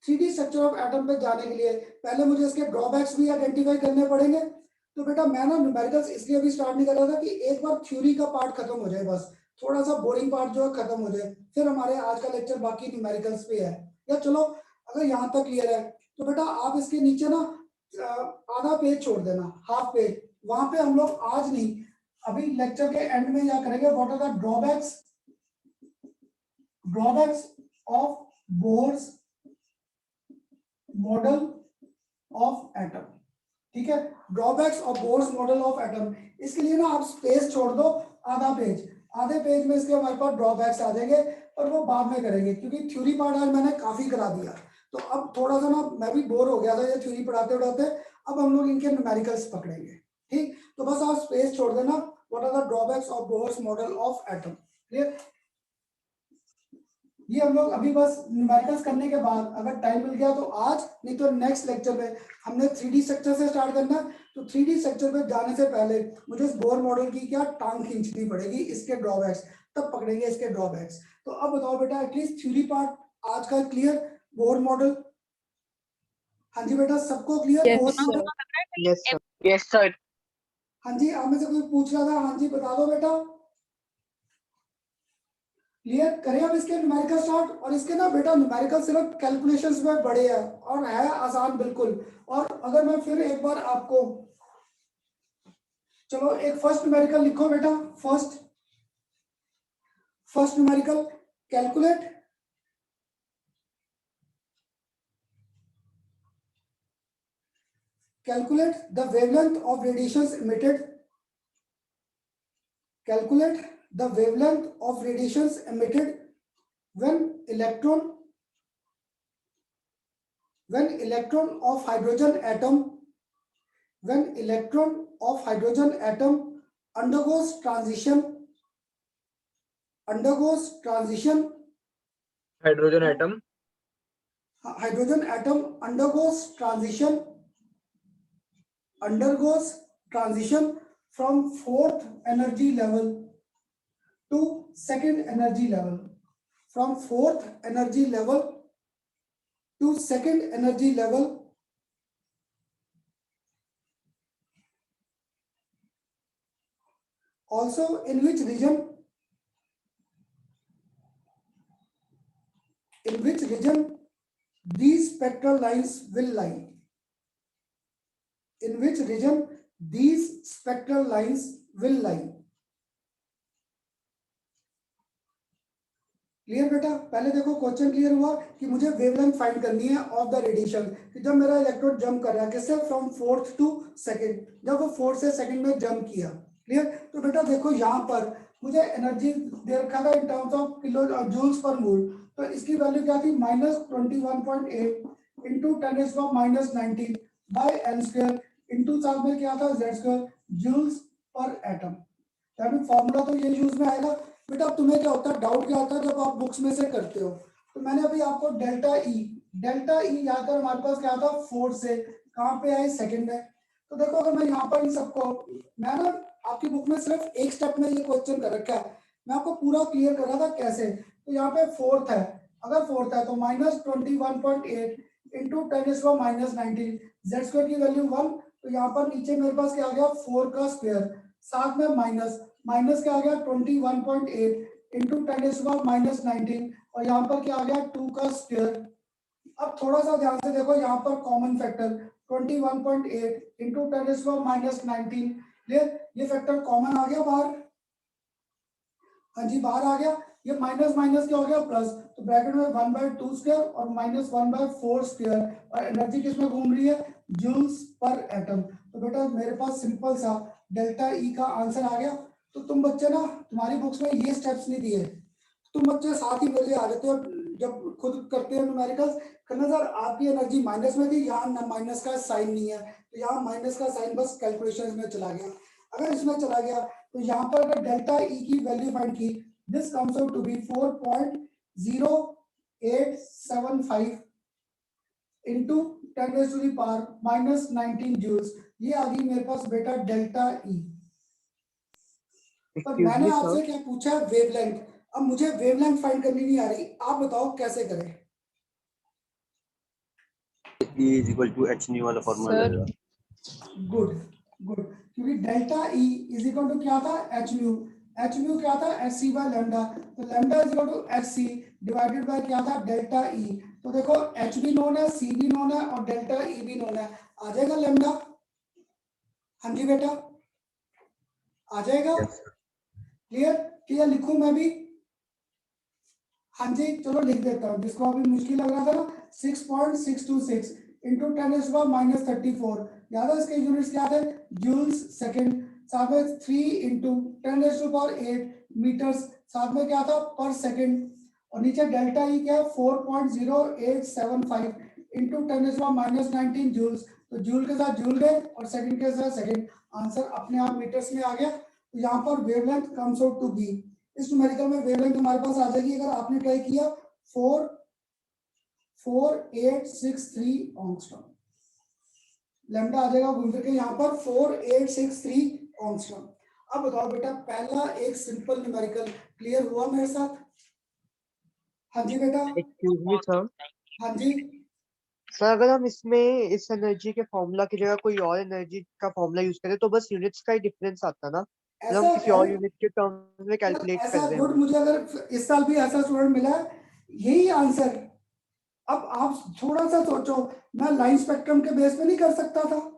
3D स्ट्रक्चर ऑफ एटम पे जाने के लिए पहले मुझे इसके ड्रॉबैक्स भी आइडेंटिफाई करने पड़ेंगे. तो बेटा मैं ना न्यूमेरिकल्स इसलिए अभी स्टार्ट नहीं कर रहा था कि एक बार थ्योरी का पार्ट खत्म हो जाए, बस थोड़ा सा बोरिंग पार्ट जो है खत्म हो जाए, फिर हमारे आज का लेक्चर बाकी न्यूमेरिकल्स पे है. या चलो अगर यहाँ तक क्लियर है तो बेटा आप इसके नीचे ना आधा पेज छोड़ देना, हाफ पेज. वहां पे हम लोग आज नहीं, अभी लेक्चर के एंड में क्या करेंगे, what are the drawbacks of Bohr's model of atom. ठीक है, drawbacks of Bohr's model of atom. इसके लिए ना आप स्पेस छोड़ दो आधा पेज, आधे पेज में इसके हमारे पास ड्रॉबैक्स आ जाएंगे, और वो बाद में करेंगे क्योंकि थ्योरी पार्ट आज मैंने काफी करा दिया. तो अब थोड़ा सा ना मैं भी बोर हो गया था ये थ्योरी पढ़ाते पढ़ाते. अब हम लोग इनके न्यूमेरिकल्स पकड़ेंगे. ठीक, तो बस आप स्पेस छोड़ देना. What are the drawbacks of Bohr's model of atom. Clear? ये हम लोग अभी बस न्यूमेरिकल्स करने के बाद अगर टाइम मिल गया तो आज, नहीं तो नेक्स्ट लेक्चर में हमने 3D स्ट्रक्चर से स्टार्ट करना. तो 3D स्ट्रक्चर पे जाने से पहले मुझे इस बोर मॉडल की क्या टांग खींचनी पड़ेगी, इसके ड्रॉबैक्स, तब पकड़ेंगे इसके ड्रॉबैक्स. तो अब बताओ बेटा एटलीस्ट थ्योरी पार्ट आज का क्लियर. बोर मॉडल, हाँ जी बेटा सबको clear? Yes, bore sir. Model, Yes, sir. Yes, sir. हाँ जी, आप में से कोई पूछ रहा था, हाँ जी बता दो बेटा. क्लियर करें अब इसके न्यूमेरिकल स्टार्ट. और इसके ना बेटा न्यूमेरिकल सिर्फ कैलकुलेशंस में बड़े हैं और है आसान बिल्कुल. और अगर मैं फिर एक बार आपको, चलो एक फर्स्ट न्यूमेरिकल लिखो बेटा. First numerical, calculate the wavelength of radiations emitted. Calculate the wavelength of radiations emitted when electron of hydrogen atom undergoes transition hydrogen atom undergoes transition from fourth energy level to second energy level. From fourth energy level to second energy level. Also, in which region these spectral lines will lie. In which region these spectral lines will lie. Clear बेटा? पहले देखो क्वेश्चन क्लियर हुआ कि मुझे वेवलेंथ फाइंड करनी है ऑफ द रेडिएशन. कि जब मेरा इलेक्ट्रॉन जंप कर रहा है किससे, फ्रॉम फोर्थ टू सेकंड, जब वो फोर्थ से सेकंड में जंप किया. क्लियर? तो बेटा देखो यहाँ पर मुझे एनर्जी दे रखा था in terms of kilo joules per mole. तो इसकी वैल्यू क्या थी, -21.8 into 10⁻⁻19 by n square into साथ में क्या था z² जूल्स पर एटम. यानी फॉर्मूला तो ये यूज में आएगा. बेटा अब तुम्हें क्या होता है, डाउट क्या होता है जब आप बुक्स में से करते हो. तो मैंने अभी आपको डेल्टा ई यहाँ पर हमारे पास क्या था, फोर्थ से कहाँ पे आए, सेकंड में. तो देखो अगर मैं यहाँ पर इन सबको, मैं ना आपकी बुक में सिर्फ एक स्टेप में ये क्वेश्चन कर रखा है, मैं आपको पूरा क्लियर कर रहा था कैसे. तो यहाँ पे फोर्थ है, अगर फोर्थ है तो -21.8 इंटू 10⁻⁻19 z² की वैल्यू 1. तो यहाँ पर नीचे मेरे पास क्या आ गया, 4 का स्क्वायर, साथ में माइनस क्या आ गया 21.8 इंटू 10⁻⁻19 और यहाँ पर क्या आ गया 2 का स्क्वायर. अब थोड़ा सा ध्यान से देखो, यहाँ पर कॉमन फैक्टर 21.8 इंटू 10⁻⁻19. ये फैक्टर कॉमन आ गया बाहर, हाँ जी बाहर आ गया. ये माइनस क्या हो गया प्लस, तो ब्रैकेट में 1/2 स्क्वायर और -1/4 स्क्वायर. और एनर्जी किसमें घूम रही है, जूल्स पर एटम. तो बेटा मेरे पास सिंपल सा डेल्टा ई का आंसर आ गया. तो तुम बच्चे ना, तुम्हारी बुक्स में ये स्टेप्स नहीं दिए, तुम बच्चे साथ ही मेरे आ जाते हो, जब खुद करते हो न्यूमेरिकल्स करना सर आपकी एनर्जी माइनस में थी, यहाँ माइनस का साइन नहीं है, तो यहाँ माइनस का साइन बस कैलकुलेशन में चला गया। अगर इसमें चला गया तो यहाँ पर अगर डेल्टा ई की वैल्यू फाइंड की, this comes out to be 4.0875 into 10⁻⁻19 joules. ये आ गई मेरे पास बेटा डेल्टा ई। पर Excuse मैंने me, आपसे sir. क्या पूछा है, वेवलेंथ। अब मुझे वेवलेंथ फाइंड करनी नहीं आ रही, आप बताओ कैसे करें। E is equal to h nu वाला फॉर्मूला Sir. लगेगा। गुड गुड, क्योंकि delta E is equal to क्या था, एच म्यू। एच म्यू क्या था, एच सी बाय लैम्डा। तो lambda is equal to h c divided by क्या था, डेल्टा ई। तो देखो एच भी नोन है, सी भी नोन है और डेल्टा ई भी नोन है, आ जाएगा लैम्डा। हाँ जी बेटा आ जाएगा। Yes, sir. क्लियर क्लियर, लिखूं मैं भी? हाँ जी चलो लिख देता हूँ, जिसको अभी मुश्किल लग रहा था ना, 6.626 इंटू 10⁻34। याद है इसके यूनिट्स क्या थे, जूल्स सेकंड। साथ में 3 इंटू 10⁸8 मीटर्स, साथ में क्या था, पर सेकंड। और नीचे डेल्टा ई क्या है, 4.0875 इंटू 10⁻⁻19 जूल्स। तो जूल के साथ जूल गए और सेकंड के साथ सेकंड, आंसर अपने आप मीटर्स में आ गया। तो यहाँ पर wavelength comes out to be, इस न्यूमेरिकल में वेवलेंथ हमारे पास आ जाएगी, अगर आपने ट्राई किया 4.4863 एंगस्ट्रॉम। लैम्डा आ जाएगा घूम फिर के यहाँ पर 4.863 एंगस्ट्रॉम। अब बताओ बेटा, पहला एक सिंपल न्यूमेरिकल क्लियर हुआ मेरे साथ? हाँ जी बेटा। Excuse me, sir. हाँ जी सर अगर हम इसमें इस एनर्जी के फॉर्मूला की जगह कोई और एनर्जी का फॉर्मूला यूज करें तो बस यूनिट्स का ही डिफरेंस आता ना, मतलब हम ऐसा किसी और यूनिट के टर्म्स में कैलकुलेट कर ऐसा रहे गुड, हो। मुझे अगर इस साल भी ऐसा स्टूडेंट मिला है, यही आंसर। अब आप थोड़ा सा सोचो, मैं लाइन स्पेक्ट्रम के बेस पे नहीं कर सकता था?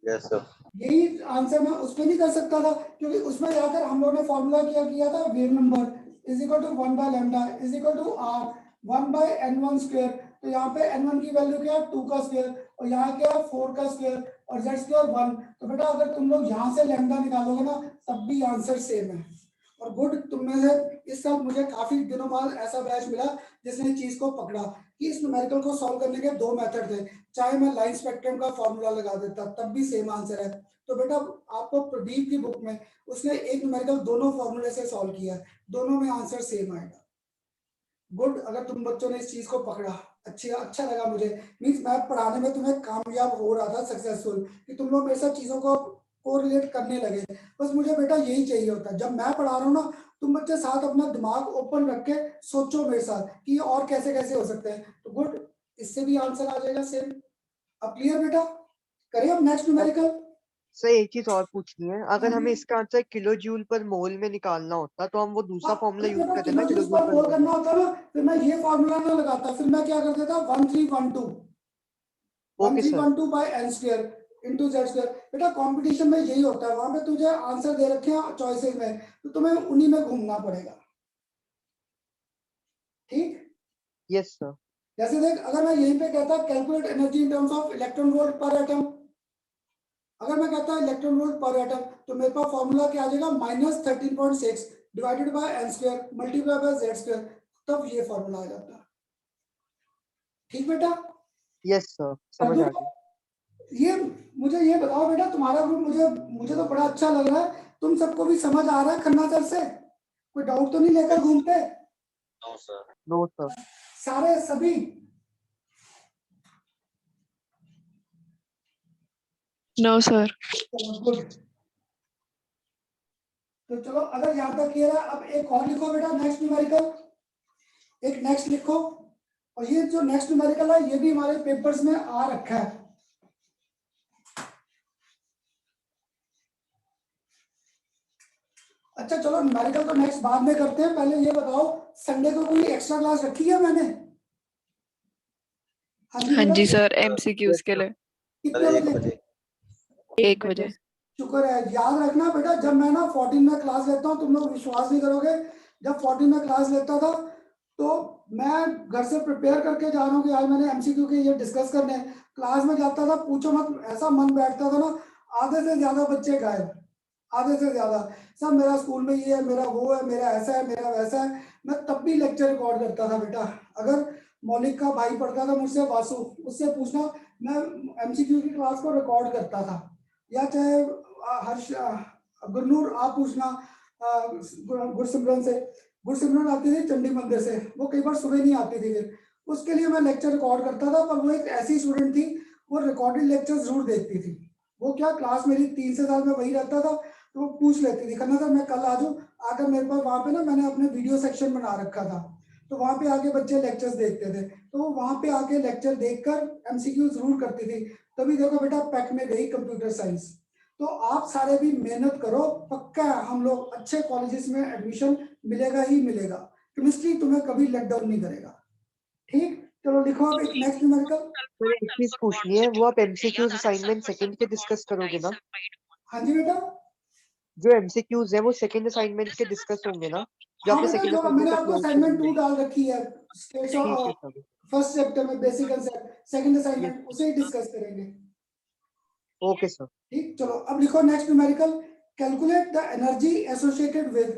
Yes, sir. यही आंसर मैं उस पर नहीं कर सकता था, क्योंकि उसमें जाकर हम लोगों ने फॉर्मूला क्या किया था, wave number is equal to 1 by lambda is equal to R 1 by n1 square. तो यहाँ पे n1 की वैल्यू क्या है, 2 का स्क्वायर, और यहाँ क्या है 4 का स्क्वायर, और z स्क्वायर 1। तो बेटा अगर तुम लोग यहाँ से लैम्डा निकालोगे ना, तब भी आंसर सेम है। और गुड, तुम में से इस साल मुझे काफी दिनों बाद ऐसा बैच मिला जिसने इस चीज को पकड़ा कि इस न्यूमेरिकल को सॉल्व करने के 2 मेथड थे, चाहे मैं लाइन स्पेक्ट्रम का फॉर्मूला लगा देता तब भी सेम आंसर है। तो बेटा आपको प्रदीप की बुक में उसने एक न्यूमेरिकल दोनों फॉर्मूले से सॉल्व किया है, दोनों में आंसर सेम आएगा। गुड, अगर तुम बच्चों ने इस चीज को पकड़ा, अच्छा लगा मुझे। मींस मैं पढ़ाने में तुम्हें कामयाब हो रहा था, सक्सेसफुल, कि तुम लोग मेरे साथ चीजों को कोरिलेट करने लगे। बस मुझे बेटा यही चाहिए होता है, जब मैं पढ़ा रहा हूँ ना, तुम बच्चे साथ अपना दिमाग ओपन रख के सोचो मेरे साथ कि और कैसे कैसे हो सकते हैं। तो गुड, इससे भी आंसर आ जाएगा सेम। अब क्लियर बेटा, करिए अब नेक्स्ट न्यूमेरिकल। सर एक चीज और पूछनी है, अगर हमें इसका आंसर किलो जूल पर मोल में निकालना होता तो हम वो दूसरा फॉर्मूला यूज करते ना, किलो जूल पर मोल करना होता ना, फिर मैं ये फॉर्मूला ना लगाता, फिर मैं क्या कर देता, 1312 by n square into z square. बेटा कंपटीशन में यही होता है, वहां पे तुझे आंसर दे रखे हैं चॉइसेस में, तो तुम्हें उन्हीं में घूमना पड़ेगा। ठीक, यस सर। जैसे देख, अगर मैं यहीं पे कहता calculate energy in terms of electron volt per atom, अगर मैं कहता इलेक्ट्रॉन वोल्ट पर एटम, तो मेरे पास फॉर्मूला क्या आ जाएगा, -13.6 divided by n square multiply by z square, तब ये फॉर्मूला आ जाता। ठीक बेटा? यस सर, समझ आ गया। ये मुझे ये बताओ बेटा, तुम्हारा ग्रुप मुझे तो बड़ा अच्छा लग रहा है, तुम सबको भी समझ आ रहा है खन्ना सर से? कोई डाउट तो नहीं लेकर घूमते? No, sir. No sir. सारे सभी? No, sir. गुड, तो चलो अगर यहाँ तक क्लियर है, अब एक और लिखो बेटा, नेक्स्ट न्यूमेरिकल, एक नेक्स्ट लिखो। और ये जो नेक्स्ट न्यूमेरिकल है, ये भी हमारे पेपर्स में आ रखा है। अच्छा चलो न्यूमेरिकल तो नेक्स्ट बाद में करते हैं, पहले ये बताओ संडे को कोई एक्स्ट्रा क्लास रखी है मैंने? हाँ बेटा? जी सर, MCQs के लिए कितने सर 1 बजे? बजे। 1 बजे। शुक्र है, याद रखना बेटा, जब मैं ना 14 में क्लास लेता हूँ, तुम लोग विश्वास नहीं करोगे, जब 14 में क्लास लेता था तो मैं घर से प्रिपेयर करके जा रहा हूँ कि आज मैंने एमसीक्यू के ये डिस्कस करने हैं, क्लास में जाता था, पूछो मत, ऐसा मन बैठता था ना, आधे से ज्यादा बच्चे गायब, आधे से ज्यादा। सर मेरा स्कूल में ये है, मेरा वो है, मेरा ऐसा है, मेरा वैसा है। मैं तब भी लेक्चर रिकॉर्ड करता था बेटा। अगर मौलिक का भाई पढ़ता था मुझसे, वासु, उससे पूछना, मैं एमसीक्यू की क्लास को रिकॉर्ड करता था। या चाहे हर्ष, गुरनूर, आप पूछना गुरसिमरन से। गुरसिमरन आती थी चंडी मंदिर से, वो कई बार सुबह नहीं आती थी, फिर उसके लिए मैं लेक्चर रिकॉर्ड करता था। पर वो एक ऐसी स्टूडेंट थी, वो रिकॉर्डेड लेक्चर जरूर देखती थी। वो क्या, क्लास मेरी 3 से साल में वही रहता था, तो वो पूछ लेती थी, खन्ना सर मैं कल आ जाऊँ। आकर मेरे पास वहाँ पे ना मैंने अपने वीडियो सेक्शन बना रखा था, तो वहाँ पे आके बच्चे लेक्चर्स देखते थे, तो वो वहाँ पे आके लेक्चर देखकर एमसीक्यू जरूर करती थी। तभी देखो बेटा पैक में गई कंप्यूटर साइंस। तो आप सारे भी मेहनत करो, पक्का हम लोग अच्छे कॉलेजेस में एडमिशन मिलेगा ही मिलेगा। केमिस्ट्री तुम्हें कभी लेट डाउन नहीं करेगा। ठीक, चलो लिखो अब एक नेक्स्ट न्यूमेरिकल। सर एक चीज पूछनी है, वो आप एमसीक्यूज असाइनमेंट सेकंड के डिस्कस करोगे ना? हाँ जी बेटा। जो एमसीक्यूज है वो सेकंड असाइनमेंट के डिस्कस होंगे ना, जो हाँ आपने बेटा, सेकंड जो मैंने असाइनमेंट आपको अपलोड असाइनमेंट करी 2 है? डाल रखी है, स्टेट्स ठीक है ऑफ सर। फर्स्ट चैप्टर में basic concept, second yes assignment उसे ही डिस्कस करेंगे। Okay sir. ठीक, चलो अब लिखो next numerical. Calculate the energy associated with,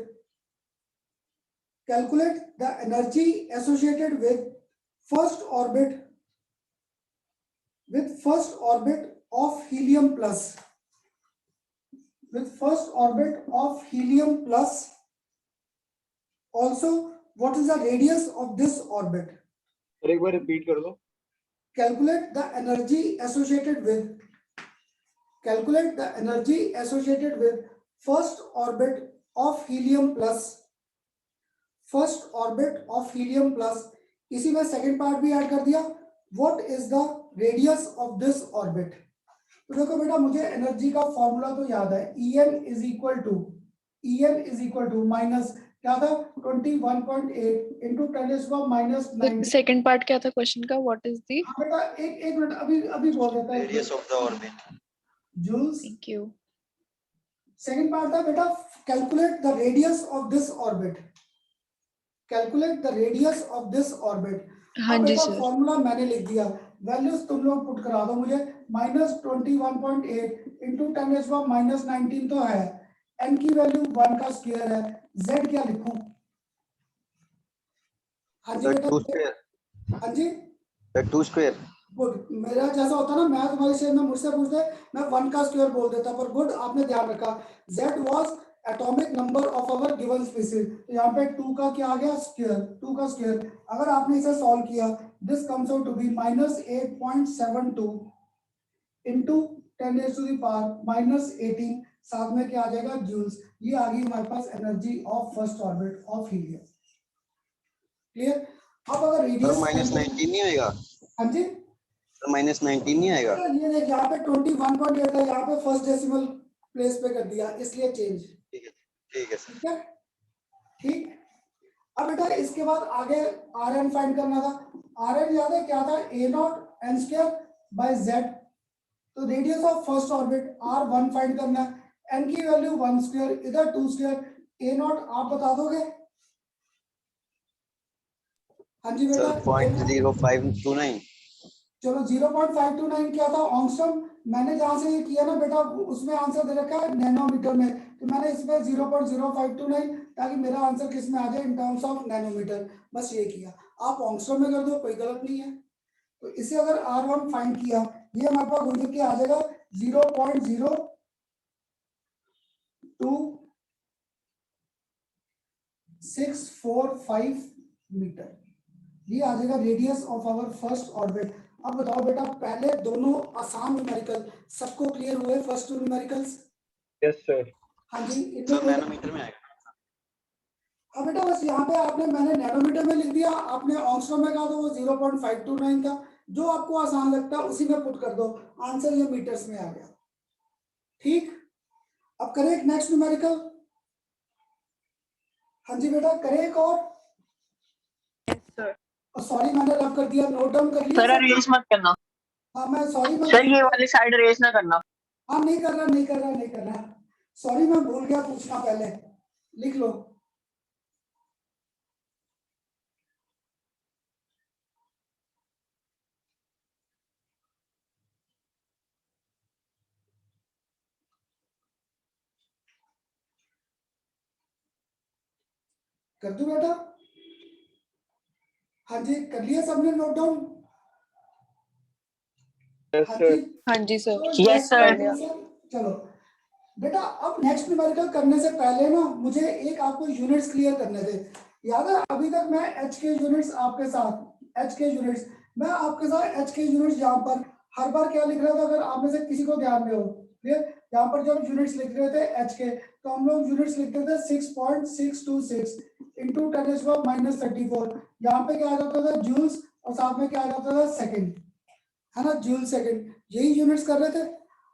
calculate the energy associated with first orbit, with first orbit of helium plus, with first orbit of helium plus. Also, what is the radius of this orbit? Sir एक बार रिपीट कर दो। Calculate the energy associated with, calculate the energy associated with first orbit of helium plus, first orbit of helium plus. इसी में सेकंड पार्ट भी ऐड कर दिया, what is the radius of this orbit? तो देखो बेटा, मुझे एनर्जी का फॉर्मूला तो याद है, En is equal to minus क्या था, 21.8 इंटू 10⁻⁹। सेकंड पार्ट क्या था क्वेश्चन का? What is the? हाँ बेटा, एक मिनट, अभी अभी बोल देता है। Radius of the orbit. Joules. Thank you. Second part था बेटा, calculate the radius of this orbit, calculate the radius of this orbit. हाँ अब जी बेटा सर। फॉर्मूला मैंने लिख दिया, वैल्यूज तुम लोग पुट करा दो मुझे। -21.8 इंटू 10⁻⁹ तो है, n की वैल्यू 1 का स्क्वायर है, z क्या लिखूं? हाँ जी The बेटा। 2 square. हाँ जी, The 2 square. गुड। मेरा जैसा होता ना, मैं तुम्हारे शेयर में मुझसे पूछते, मैं 1 का स्क्वायर बोल देता, पर गुड आपने ध्यान रखा। z was atomic number of our given species, तो यहाँ पे 2 का क्या आ गया, स्क्वायर, 2 का स्क्वायर। अगर आपने इसे सॉल्व किया, this comes out to be -8.72 into 10⁻⁻18, साथ में क्या आ जाएगा, जूल्स। ये आ गई हमारे पास energy of first orbit of helium. Clear? अब अगर सर रेडियस -19 नहीं आएगा? हाँ जी, सर -19 नहीं आएगा? ये देख यहाँ पे 21.8 है, यहाँ पे फर्स्ट डेसिमल प्लेस पे कर दिया, इसलिए चेंज। ठीक है सर। ठीक है, ठीक। अब बेटा इसके बाद आगे आर एन फाइंड करना था। आर एन याद है क्या था, A naught N square by Z. तो radius of first orbit R 1 find करना है, एन की वैल्यू 1 स्क्वायर, इधर 2 स्क्वायर, ए नॉट आप बता दोगे? हाँ जी बेटा। सर 0.0529। चलो 0.529 क्या था, ऑंगस्ट्रम। मैंने जहां से ये किया ना बेटा, उसमें आंसर दे रखा है नैनोमीटर में, तो मैंने इसमें 0.0529, ताकि मेरा आंसर किस में आ जाए, इन टर्म्स ऑफ नैनोमीटर, बस ये किया। आप ऑंगस्ट्रम में कर दो, कोई गलत नहीं है। तो इसे अगर R1 फाइंड किया, ये हमारे पास घूम के आ जाएगा 0.02645 मीटर। ये आ जाएगा radius of our first orbit. अब बताओ बेटा, पहले दोनों आसान न्यूमेरिकल सबको क्लियर हुए, फर्स्ट 2 न्यूमेरिकल्स? Yes sir. हाँ जी, इनमें सर कोई- नैनोमीटर में आएगा। अब बेटा बस यहाँ पे आपने, मैंने नैनोमीटर में लिख दिया, आपने ऑंगस्ट्रॉम में कहा तो वो 0.529 था। जो आपको आसान लगता है उसी में पुट कर दो, आंसर ये मीटर्स में आ गया। ठीक, अब करें एक नेक्स्ट न्यूमेरिकल। हाँ जी बेटा, करें एक और। सॉरी मैंने रब कर दिया, नोट डाउन कर लिया सर रेस मत करना हाँ मैं सॉरी, मैं सर, ये वाली साइड रेस ना करना। हाँ नहीं कर रहा, नहीं कर रहा, नहीं कर रहा, सॉरी मैं भूल गया पूछना, पहले लिख लो। कर दूं बेटा? हाँ जी, कर लिया सबने नोट डाउन? हाँ जी, हाँ जी सर। तो Yes, next sir. न्यूमेरिकल चलो बेटा, अब नेक्स्ट न्यूमेरिकल करने से पहले ना मुझे एक आपको यूनिट्स क्लियर करने थे। याद है अभी तक मैं एच के यूनिट्स आपके साथ एच के यूनिट्स मैं आपके साथ एच के यूनिट्स यहाँ पर हर बार क्या लिख रहा था, अगर आप में से किसी को ध्यान में हो क्लियर, यहाँ पर जब यूनिट्स लिख रहे थे एच के तो हम लोग यूनिट्स लिखते थे 6.626 इंटू 10⁻34। यहाँ पे क्या आ जाता था जूल्स और साथ में क्या आ जाता था सेकंड, है ना, जूल सेकंड, यही यूनिट्स कर रहे थे।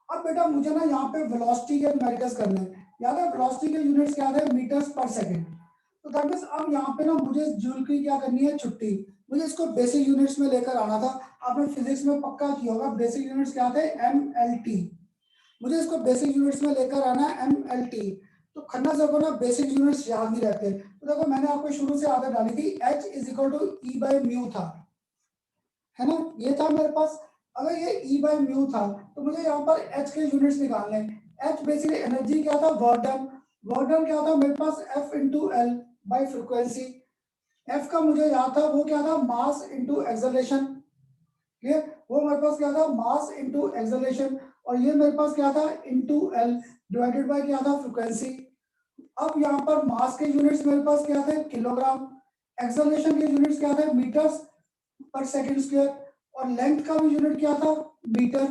अब बेटा मुझे ना यहाँ पे वेलोसिटी के न्यूमेरिकल्स करने हैं। याद है वेलोसिटी के यूनिट्स क्या थे, मीटर्स पर सेकंड। तो दैट मींस अब यहाँ पे ना मुझे जूल की क्या करनी है, छुट्टी। मुझे इसको बेसिक यूनिट्स में लेकर आना था। आपने फिजिक्स में पक्का किया होगा, बेसिक यूनिट्स क्या थे, MLT। मुझे इसको बेसिक यूनिट्स में लेकर आना है, MLT। तो खन्ना सर को ना बेसिक यूनिट्स याद नहीं रहते। तो देखो मैंने आपको शुरू से आदत डाली थी, H = E/μ था, है ना, ये था मेरे पास। अगर ये E/μ था तो मुझे यहाँ पर H के यूनिट्स निकालने हैं। H बेसिकली एनर्जी क्या था, वर्क डन। वर्क डन क्या था मेरे पास, F × L bye frequency. F का मुझे याद था, वो क्या था, मास इनटू एक्सेलरेशन। क्लियर, वो मेरे पास क्या था, मास इनटू एक्सेलरेशन। और ये मेरे पास क्या था, इनटू L डिवाइडेड बाय क्या था, फ्रीक्वेंसी। अब यहाँ पर मास के यूनिट्स मेरे पास क्या थे, किलोग्राम। एक्सेलरेशन के यूनिट्स क्या थे, मीटर्स पर सेकंड स्क्वायर। और लेंथ का भी यूनिट क्या था, मीटर।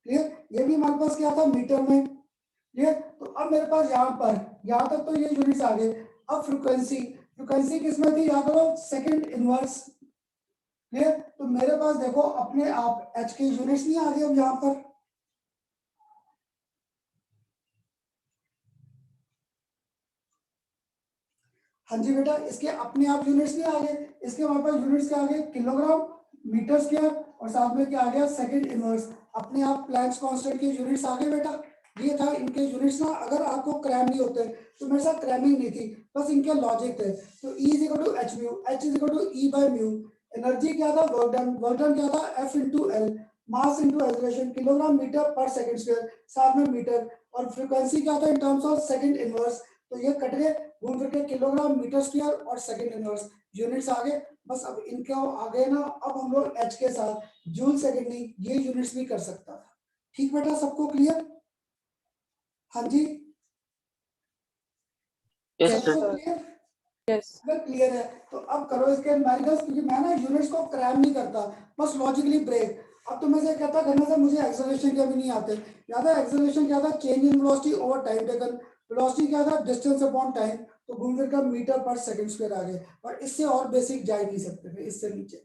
क्लियर, ये भी हमारे पास क्या था, मीटर में। क्लियर, तो अब मेरे पास यहाँ तक तो ये यूनिट्स आ गए। अब फ्रीक्वेंसी, फ्रीक्वेंसी किसमें थी, याद करो, सेकंड इनवर्स। क्लियर, तो मेरे पास देखो अपने आप एच के यूनिट्स नहीं आ गए अब यहाँ पर। हाँ जी बेटा, इसके अपने आप यूनिट्स नहीं आ गए, इसके हमारे पास यूनिट्स क्या आ गए, किलोग्राम, मीटर स्क्वायर और साथ में क्या आ गया, सेकंड इनवर्स। अपने आप प्लैंक्स कांस्टेंट के यूनिट्स आ गए बेटा। ये था इनके यूनिट्स ना, अगर आपको क्रैम नहीं होते तो मेरे साथ क्रैमिंग नहीं थी, बस इनके लॉजिक थे। तो E = hμ, H = E/μ। Energy क्या था, वर्क डन। वर्क डन क्या था, F × L, mass into acceleration, kilogram metre per second square, साथ में मीटर। और फ्रीक्वेंसी क्या था, in terms of second inverse. तो ये कट गए, घूम फिर के किलोग्राम, मीटर स्क्वायर और सेकंड इनवर्स यूनिट्स आ गए। बस अब इनके आ गए ना, अब हम लोग एच के साथ जूल सेकंड नहीं, ये यूनिट्स भी कर सकता था। ठीक बेटा, सबको क्लियर? हाँ जी, Yes, Yes, sir. Clear? Yes अगर क्लियर है तो अब करो इसके न्यूमेरिकल्स, क्योंकि मैं ना यूनिट्स को क्रैम नहीं करता, बस लॉजिकली ब्रेक। अब तो मैं से कहता करने से मुझे एक्सेलरेशन के भी नहीं आते। याद है एक्सेलरेशन क्या था, change in velocity over time taken. Velocity क्या था, डिस्टेंस अपॉन टाइम। तो घूम फिर कर मीटर पर सेकंड स्क्वायर आ गए, और इससे और बेसिक जा ही नहीं सकते थे इससे नीचे।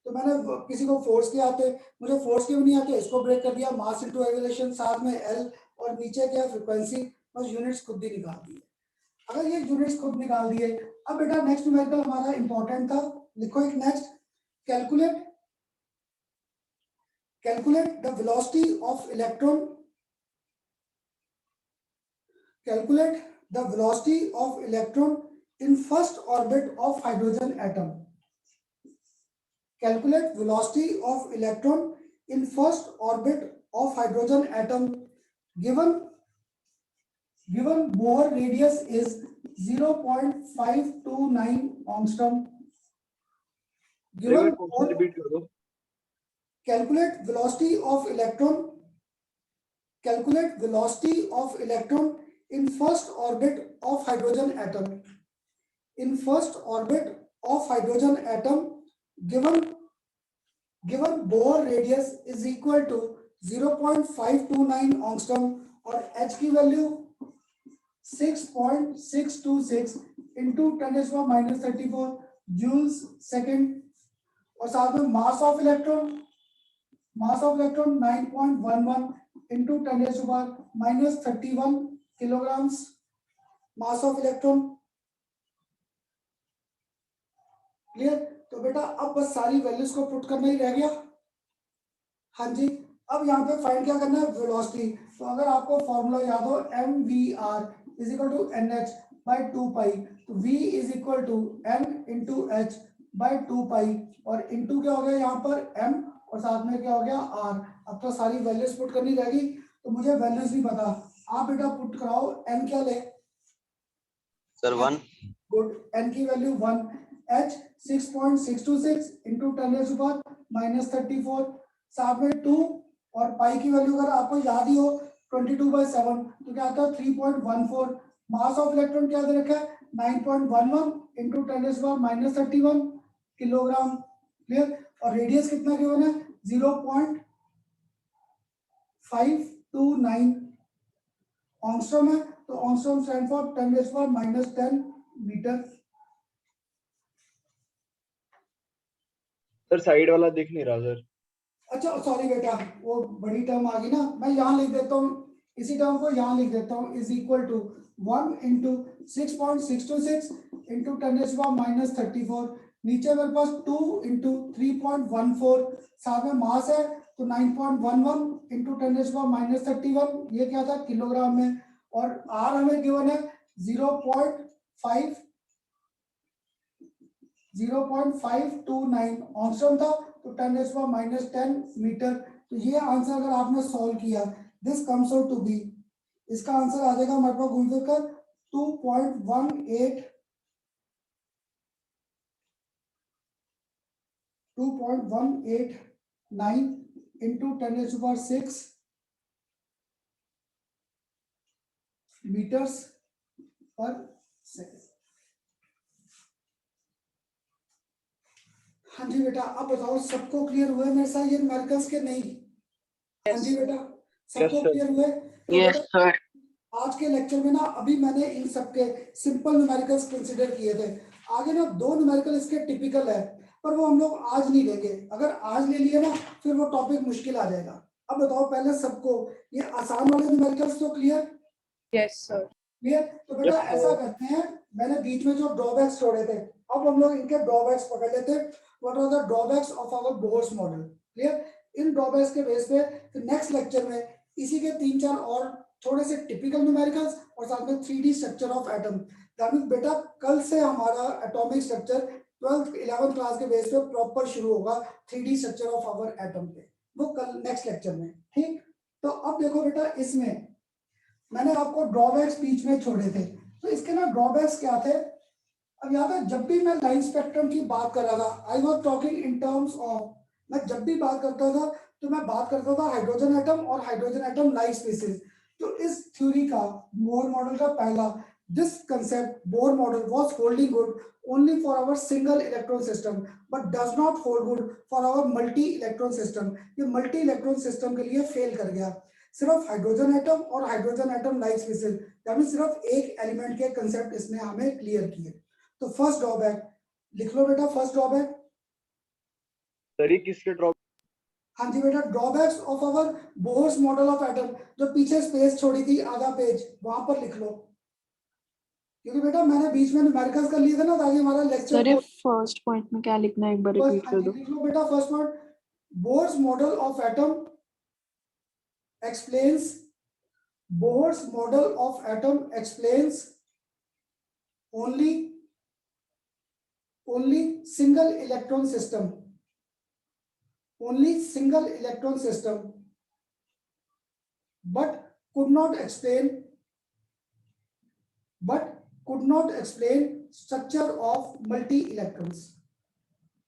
तो मैंने किसी को फोर्स के आते, मुझे फोर्स के भी नहीं आते, इसको ब्रेक कर दिया, मास इनटू एक्सेलरेशन, साथ में एल, और नीचे क्या फ्रीक्वेंसी, बस यूनिट्स खुद ही निकाल दिए। अगर ये यूनिट्स खुद निकाल दिए, अब बेटा नेक्स्ट न्यूमेरिकल हमारा इंपॉर्टेंट था, लिखो एक next, calculate the velocity of electron, calculate the velocity of electron in first orbit of hydrogen atom. Calculate velocity of electron in first orbit of hydrogen atom given Bohr radius is 0.529 angstrom. Given Bohr, repeat कर दो। calculate velocity of electron. Calculate velocity of electron in first orbit of hydrogen atom. In first orbit of hydrogen atom, given Bohr radius is equal to 0.529 angstrom और h की वैल्यू 6.626 into 10⁻34 joules second, और साथ में मास of electron 9.11 into 10⁻31 kilograms mass of electron. Clear? तो बेटा अब बस सारी वैल्यूज को पुट करना ही रह गया। हाँ जी, अब यहाँ पे फाइंड क्या करना है, वेलोसिटी। तो अगर आपको फॉर्मूला याद हो, mvr = nh/2π, तो v = n × h by 2π, और इंटू क्या हो गया यहाँ पर m, और साथ में क्या हो गया r। अब तो सारी वैल्यूज पुट करनी रहेगी, तो मुझे वैल्यूज नहीं पता, आप बेटा पुट कराओ। n क्या ले, सर 1 गुड, n की वैल्यू 1, h 6.626 into 10⁻⁻34, साथ में 2 और पाई की वैल्यू अगर आपको याद ही हो 22/7 तो क्या आता है 3.14। मास ऑफ इलेक्ट्रॉन क्या दे रखा है 9.11 into 10⁻⁻31 किलोग्राम। क्लियर? और रेडियस कितना गिवन है 0.529 ऑंगस्ट्रॉम है, तो angstrom stand for 10⁻⁻10 metre. Sir side वाला दिख नहीं रहा सर। अच्छा सॉरी बेटा, वो बड़ी टर्म आ गई ना, मैं यहाँ लिख देता हूँ, इसी टर्म को यहाँ लिख देता हूँ, is equal to 1 into 6.626 into 10⁻⁻34, नीचे मेरे पास 2 into 3.14, साथ में मास है तो 9.11 into 10⁻⁻31, ये क्या था किलोग्राम में, और आर हमें गिवन है 0.529 ऑंगस्ट्रॉम था, तो 10⁻⁻10 मीटर। तो ये आंसर अगर आपने सॉल्व किया, this comes out to be, इसका आंसर आ जाएगा हमारे पास घूम फिर कर 2.189 into 10⁻6 मीटर्स पर सेकेंड। हाँ जी बेटा, अब बताओ सबको क्लियर हुए मेरे साथ ये न्यूमेरिकल्स के नहीं? हाँ जी बेटा, सबको sir. क्लियर हुए? तो यस बेटा, सर। आज के लेक्चर में ना अभी मैंने इन सबके सिंपल न्यूमेरिकल्स कंसीडर किए थे, आगे ना 2 न्यूमेरिकल इसके टिपिकल है, पर वो हम लोग आज नहीं लेंगे, अगर आज ले लिए ना फिर वो टॉपिक मुश्किल आ जाएगा। अब बताओ पहले सबको ये आसान वाले न्यूमेरिकल्स तो क्लियर? Yes sir. क्लियर? तो बेटा Yes, sir. ऐसा करते हैं, मैंने बीच में जो ड्रॉबैक्स छोड़े थे, अब हम लोग इनके ड्रॉबैक्स पकड़ लेते हैं। What are the drawbacks of our Bohr's model? Clear? इन ड्रॉबैक्स के बेस पे फिर नेक्स्ट लेक्चर में इसी के 3-4 और थोड़े से टिपिकल न्यूमेरिकल्स और साथ में 3D structure of atom. That means बेटा कल से हमारा atomic structure 12th 11th class के बेस पे प्रॉपर शुरू होगा 3D structure of our atom पे, वो कल नेक्स्ट लेक्चर में। ठीक, तो अब देखो बेटा, इसमें मैंने आपको ड्रॉबैक्स बीच में छोड़े थे, तो इसके ना ड्रॉबैक्स क्या थे? अब याद है जब भी मैं लाइन स्पेक्ट्रम की बात कर रहा था, I was talking in terms of, मैं जब भी बात करता था तो मैं बात करता था हाइड्रोजन एटम और हाइड्रोजन एटम लाइट स्पीसीज। तो इस थ्योरी का, बोर मॉडल का पहला, this concept Bohr model was holding good only for our single electron system but does not hold good for our multi electron system. ये मल्टी इलेक्ट्रॉन सिस्टम के लिए फेल कर गया। सिर्फ हाइड्रोजन एटम और हाइड्रोजन एटम लाइट स्पीसीज, यानी सिर्फ एक एलिमेंट के कंसेप्ट इसने हमें क्लियर किए। तो फर्स्ट ड्रॉबैक लिख लो बेटा, फर्स्ट ड्रॉबैक। सर ये किसके ड्रॉप? हाँ जी बेटा, drawbacks of our Bohr's model of atom, जो पीछे स्पेस छोड़ी थी आधा पेज, वहां पर लिख लो, क्योंकि बेटा मैंने बीच में न्यूमेरिकल्स कर लिए थे ना, ताकि हमारा लेक्चर सर ये फर्स्ट पॉइंट में क्या लिखना है एक बार रिपीट कर दो। लिख लो बेटा। First point, bourse model of atom explains, bourse model of atom explains only single electron system, only single electron system, but could not explain structure of multi electrons,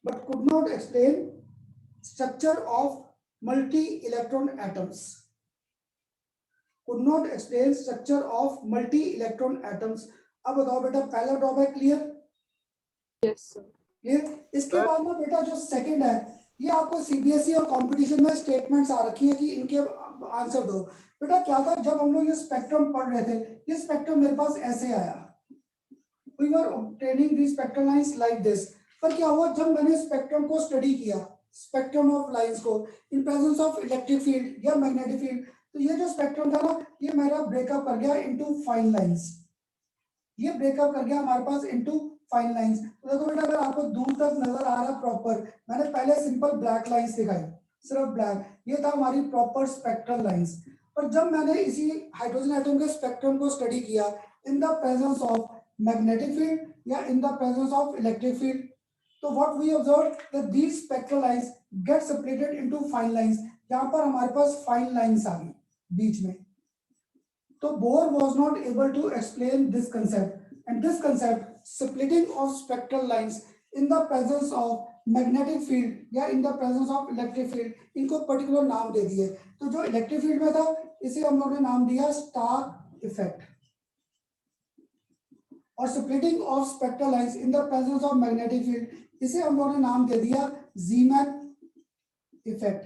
but could not explain structure of multi electron atoms, could not explain structure of multi electron atoms। अब बताओ बेटा, पहला drawback clear? Yes sir. Clear? इसके बाद में बेटा जो सेकंड है, ये आपको सीबीएसई और कंपटीशन में स्टेटमेंट्स आ रखी है कि इनके आंसर दो। बेटा क्या था, जब हम लोग ये स्पेक्ट्रम पढ़ रहे थे, ये स्पेक्ट्रम मेरे पास ऐसे आया, we were obtaining the spectral lines like this. पर क्या हुआ, जब मैंने स्पेक्ट्रम को स्टडी किया, स्पेक्ट्रम ऑफ लाइंस को in presence of electric field या मैग्नेटिक फील्ड, तो ये जो स्पेक्ट्रम था ना, ये मेरा ब्रेकअप कर गया इनटू फाइन लाइंस, ये ब्रेकअप कर गया हमारे पास इनटू फाइन लाइंस। तो देखो बेटा, अगर आपको दूर तक नजर आ रहा प्रॉपर, मैंने पहले सिंपल ब्लैक लाइंस दिखाई, सिर्फ ब्लैक, ये था हमारी प्रॉपर स्पेक्ट्रल लाइंस। पर जब मैंने इसी हाइड्रोजन एटम के स्पेक्ट्रम को स्टडी किया in the presence of magnetic field या in the presence of electric field, तो what we observe that these spectral lines get separated into fine lines. यहाँ पर हमारे पास फाइन लाइंस आ गई बीच में। तो Bohr was not able to explain this concept, and this concept splitting of spectral lines in the presence of magnetic field या in the presence of electric field, इनको पर्टिकुलर नाम दे दिए। तो जो इलेक्ट्रिक फील्ड में था इसे हम लोगों ने नाम दिया स्टार्क इफेक्ट, और splitting of spectral lines in the presence of magnetic field इसे हम लोगों ने नाम दे दिया ज़ीमैन इफेक्ट।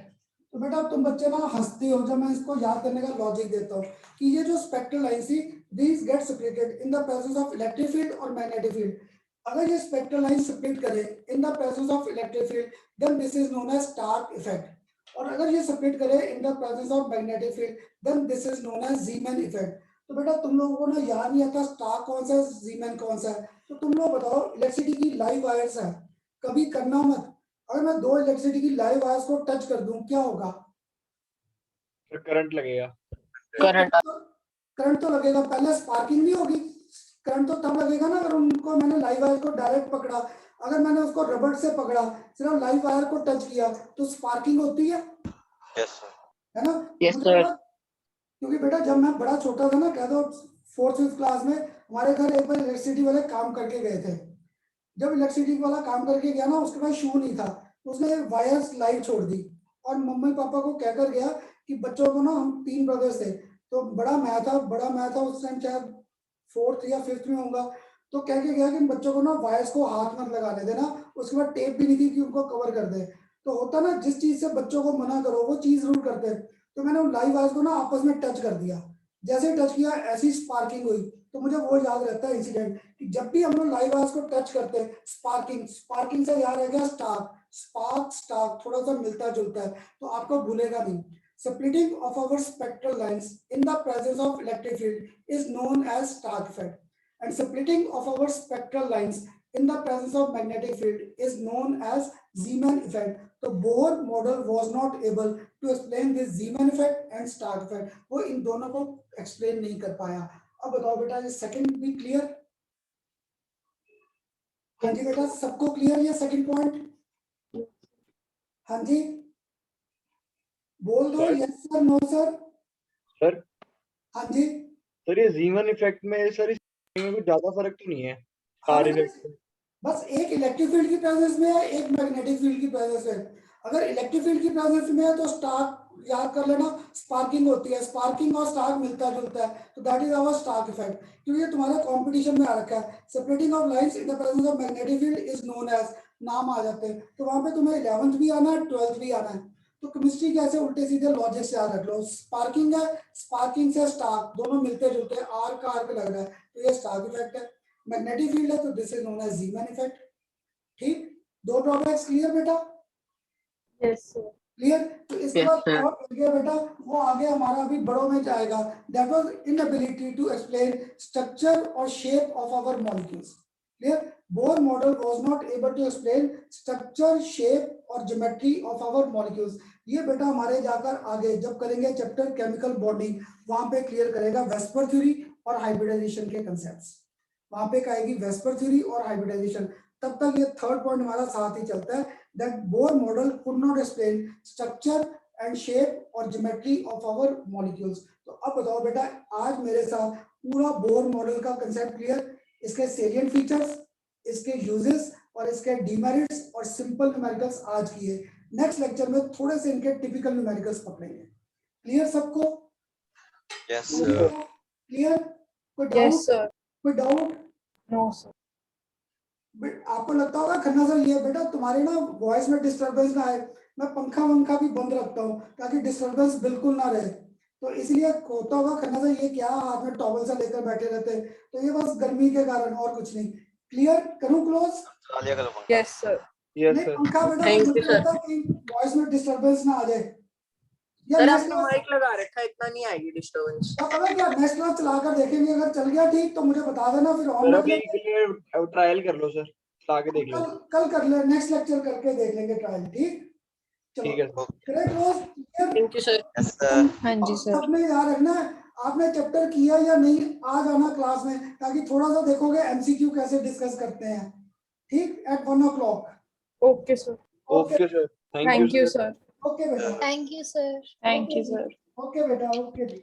तो बेटा तुम बच्चे ना हंसते हो जब मैं इसको याद करने का लॉजिक देता हूँ कि ये जो स्पेक्ट्रल लाइंस थी these get splitted in the presence of electric field और मैग्नेटिक फील्ड। अगर ये स्पेक्ट्रल लाइन स्प्लिट करे in the presence of electric field then this is known as Stark effect, और अगर ये स्प्लिट करे in the presence of magnetic field then this is known as Zeeman effect. तो बेटा तुम लोगों को ना याद नहीं आता स्टार्क कौन सा है ज़ीमैन कौन सा है, तो तुम लोग बताओ इलेक्ट्रिसिटी की लाइव वायर्स है, कभी करना मत, अगर मैं दो इलेक्ट्रिसिटी की लाइव वायर्स को टच कर दूं क्या होगा? करंट लगेगा। करंट तो लगेगा, पहले स्पार्किंग नहीं होगी, करंट तो तब लगेगा ना अगर उनको मैंने लाइव वायर को डायरेक्ट पकड़ा, अगर मैंने उसको रबड़ से पकड़ा सिर्फ लाइव वायर को टच किया तो स्पार्किंग होती है। यस सर, है ना? Yes, sir. क्योंकि बेटा जब मैं बड़ा छोटा था ना, कह दो 4th-5th क्लास में, हमारे घर एक बार इलेक्ट्रिसिटी वाले काम करके गए थे। जब इलेक्ट्रिसिटी वाला काम करके गया ना उसके पास शू नहीं था, उसने वायर्स लाइव छोड़ दी और मम्मी पापा को कहकर गया कि बच्चों को ना, हम 3 ब्रदर्स थे तो बड़ा मैं था उस टाइम शायद 4th या 5th में होगा, तो कह के गया कि बच्चों को ना वायर्स को हाथ मत लगाने देना, उसके बाद टेप भी नहीं थी कि उनको कवर कर दे। तो होता ना जिस चीज से बच्चों को मना करो वो चीज जरूर करते हैं, तो मैंने उन लाइव वायर्स को ना आपस में टच कर दिया, जैसे टच किया ऐसी स्पार्किंग हुई। तो मुझे वो याद रहता है इंसिडेंट कि जब भी हम लोग लाइव वायर्स को टच करते हैं स्पार्किंग से याद रह गया स्टार्क थोड़ा सा मिलता जुलता है तो आपको भूलेगा नहीं। Splitting of our spectral lines in the presence of electric field is known as stark effect, and splitting of our spectral lines in the presence of magnetic field is known as Zeeman effect. तो Bohr model was not able to explain this Zeeman effect and stark effect. वो इन दोनों को explain नहीं कर पाया। अब बताओ बेटा ये सेकंड भी क्लियर? हाँ जी बेटा सबको क्लियर ये सेकंड पॉइंट? हाँ जी बोल दो sir? Yes sir no sir. Sir हाँ जी सर ये ज़ीमैन इफेक्ट में सर इसमें कुछ ज्यादा फर्क तो नहीं है हाँ, स्टार इफेक्ट में? बस एक इलेक्ट्रिक फील्ड की प्रेजेंस में है, एक मैग्नेटिक फील्ड की प्रेजेंस में। अगर इलेक्ट्रिक फील्ड की प्रेजेंस में है तो स्टार्क याद कर लेना, स्पार्किंग होती है, स्पार्किंग और स्टार्क मिलता जुलता है, तो that is our Stark effect. क्योंकि ये तुम्हारे कंपटीशन में आ रखा है, separating of lines in the presence of magnetic field is known as, नाम आ जाते हैं, तो वहां पे तुम्हें 11th भी आना है 12th भी आना है। तो केमिस्ट्री कैसे उल्टे सीधे लॉजिक से याद रख लो, स्पार्किंग है, स्पार्किंग से स्टार्क दोनों मिलते जुलते हैं, आर्क आर्क लग रहा है तो ये स्टार्क इफेक्ट है। मैग्नेटिक फील्ड है तो this is known as Zeeman effect. ठीक, दो ड्रॉबैक्स क्लियर बेटा? Yes sir. क्लियर? तो इसके Yes, बाद sir. और गया बेटा, वो आगे हमारा अभी बड़ों में जाएगा, that was inability to explain structure और shape of our molecules. Clear? Bohr model was not able to explain structure shape और ज्योमेट्री ऑफ आवर मॉलिक्यूल्स। ये बेटा हमारे जाकर आगे जब करेंगे चैप्टर केमिकल बॉन्डिंग वहां पे क्लियर करेगा वेस्पर थ्योरी और हाइब्रिडाइजेशन के कंसेप्ट्स, वहां पे कहेगी वेस्पर थ्योरी और हाइब्रिडाइजेशन। तब तक ये थर्ड पॉइंट हमारा साथ ही चलता है, that Bohr model could not explain structure and shape और ज्योमेट्री ऑफ आवर मॉलिक्यूल्स। तो अब बताओ बेटा आज मेरे साथ पूरा बोर मॉडल का कंसेप्ट क्लियर, इसके सेलिएंट फीचर्स, इसके यूजेस और इसके डीमेरिट्स और सिंपल न्यूमेरिकल्स आज किए। नेक्स्ट लेक्चर में थोड़े से इनके टिपिकल न्यूमेरिकल्स पकड़ेंगे। क्लियर सबको? Yes sir, clear? कोई यस डाउट? सर। कोई डाउट? No sir. आपको लगता होगा खन्ना सर ये बेटा तुम्हारी ना वॉइस में डिस्टरबेंस ना आए, मैं पंखा वंखा भी बंद रखता हूँ ताकि डिस्टरबेंस बिल्कुल ना रहे, तो इसलिए होता होगा खन्ना सर ये क्या हाथ में टॉवल सा लेकर बैठे रहते हैं, तो ये बस गर्मी के कारण और कुछ नहीं। क्लियर? करूँ क्लोज? चालिया करो पंखा। Yes sir. यस नहीं सर। पंखा बेटा Thank you, मुझे sir. लगता है कि वॉइस में डिस्टरबेंस ना आ जाए। या सर नेक्स्ट आपने माइक लगा रखा है, इतना नहीं आएगी डिस्टर्बेंस। पता है क्या नेक्स्ट क्लास चलाकर देखेंगे, अगर चल गया ठीक तो मुझे बता देना, फिर ऑन सर रख अभी लेंगे। के लिए ट्रायल कर लो सर, चला के देख लो। कल कर ले, नेक्स्ट लेक्चर करके देख लेंगे ट्रायल। ठीक ठीक है चलो सर। करें close? Clear? Thank you, sir. Yes sir, हाँ जी सर। आपने याद रखना है आपने चैप्टर किया या नहीं, आ जाना क्लास में ताकि थोड़ा सा देखोगे एमसीक्यू कैसे डिस्कस करते हैं। ठीक, at 1 o'clock। Okay sir. Okay sir, thank thank you you sir. Sir. Okay बेटा, Thank you, sir. Thank you sir. Okay बेटा, ओके जी।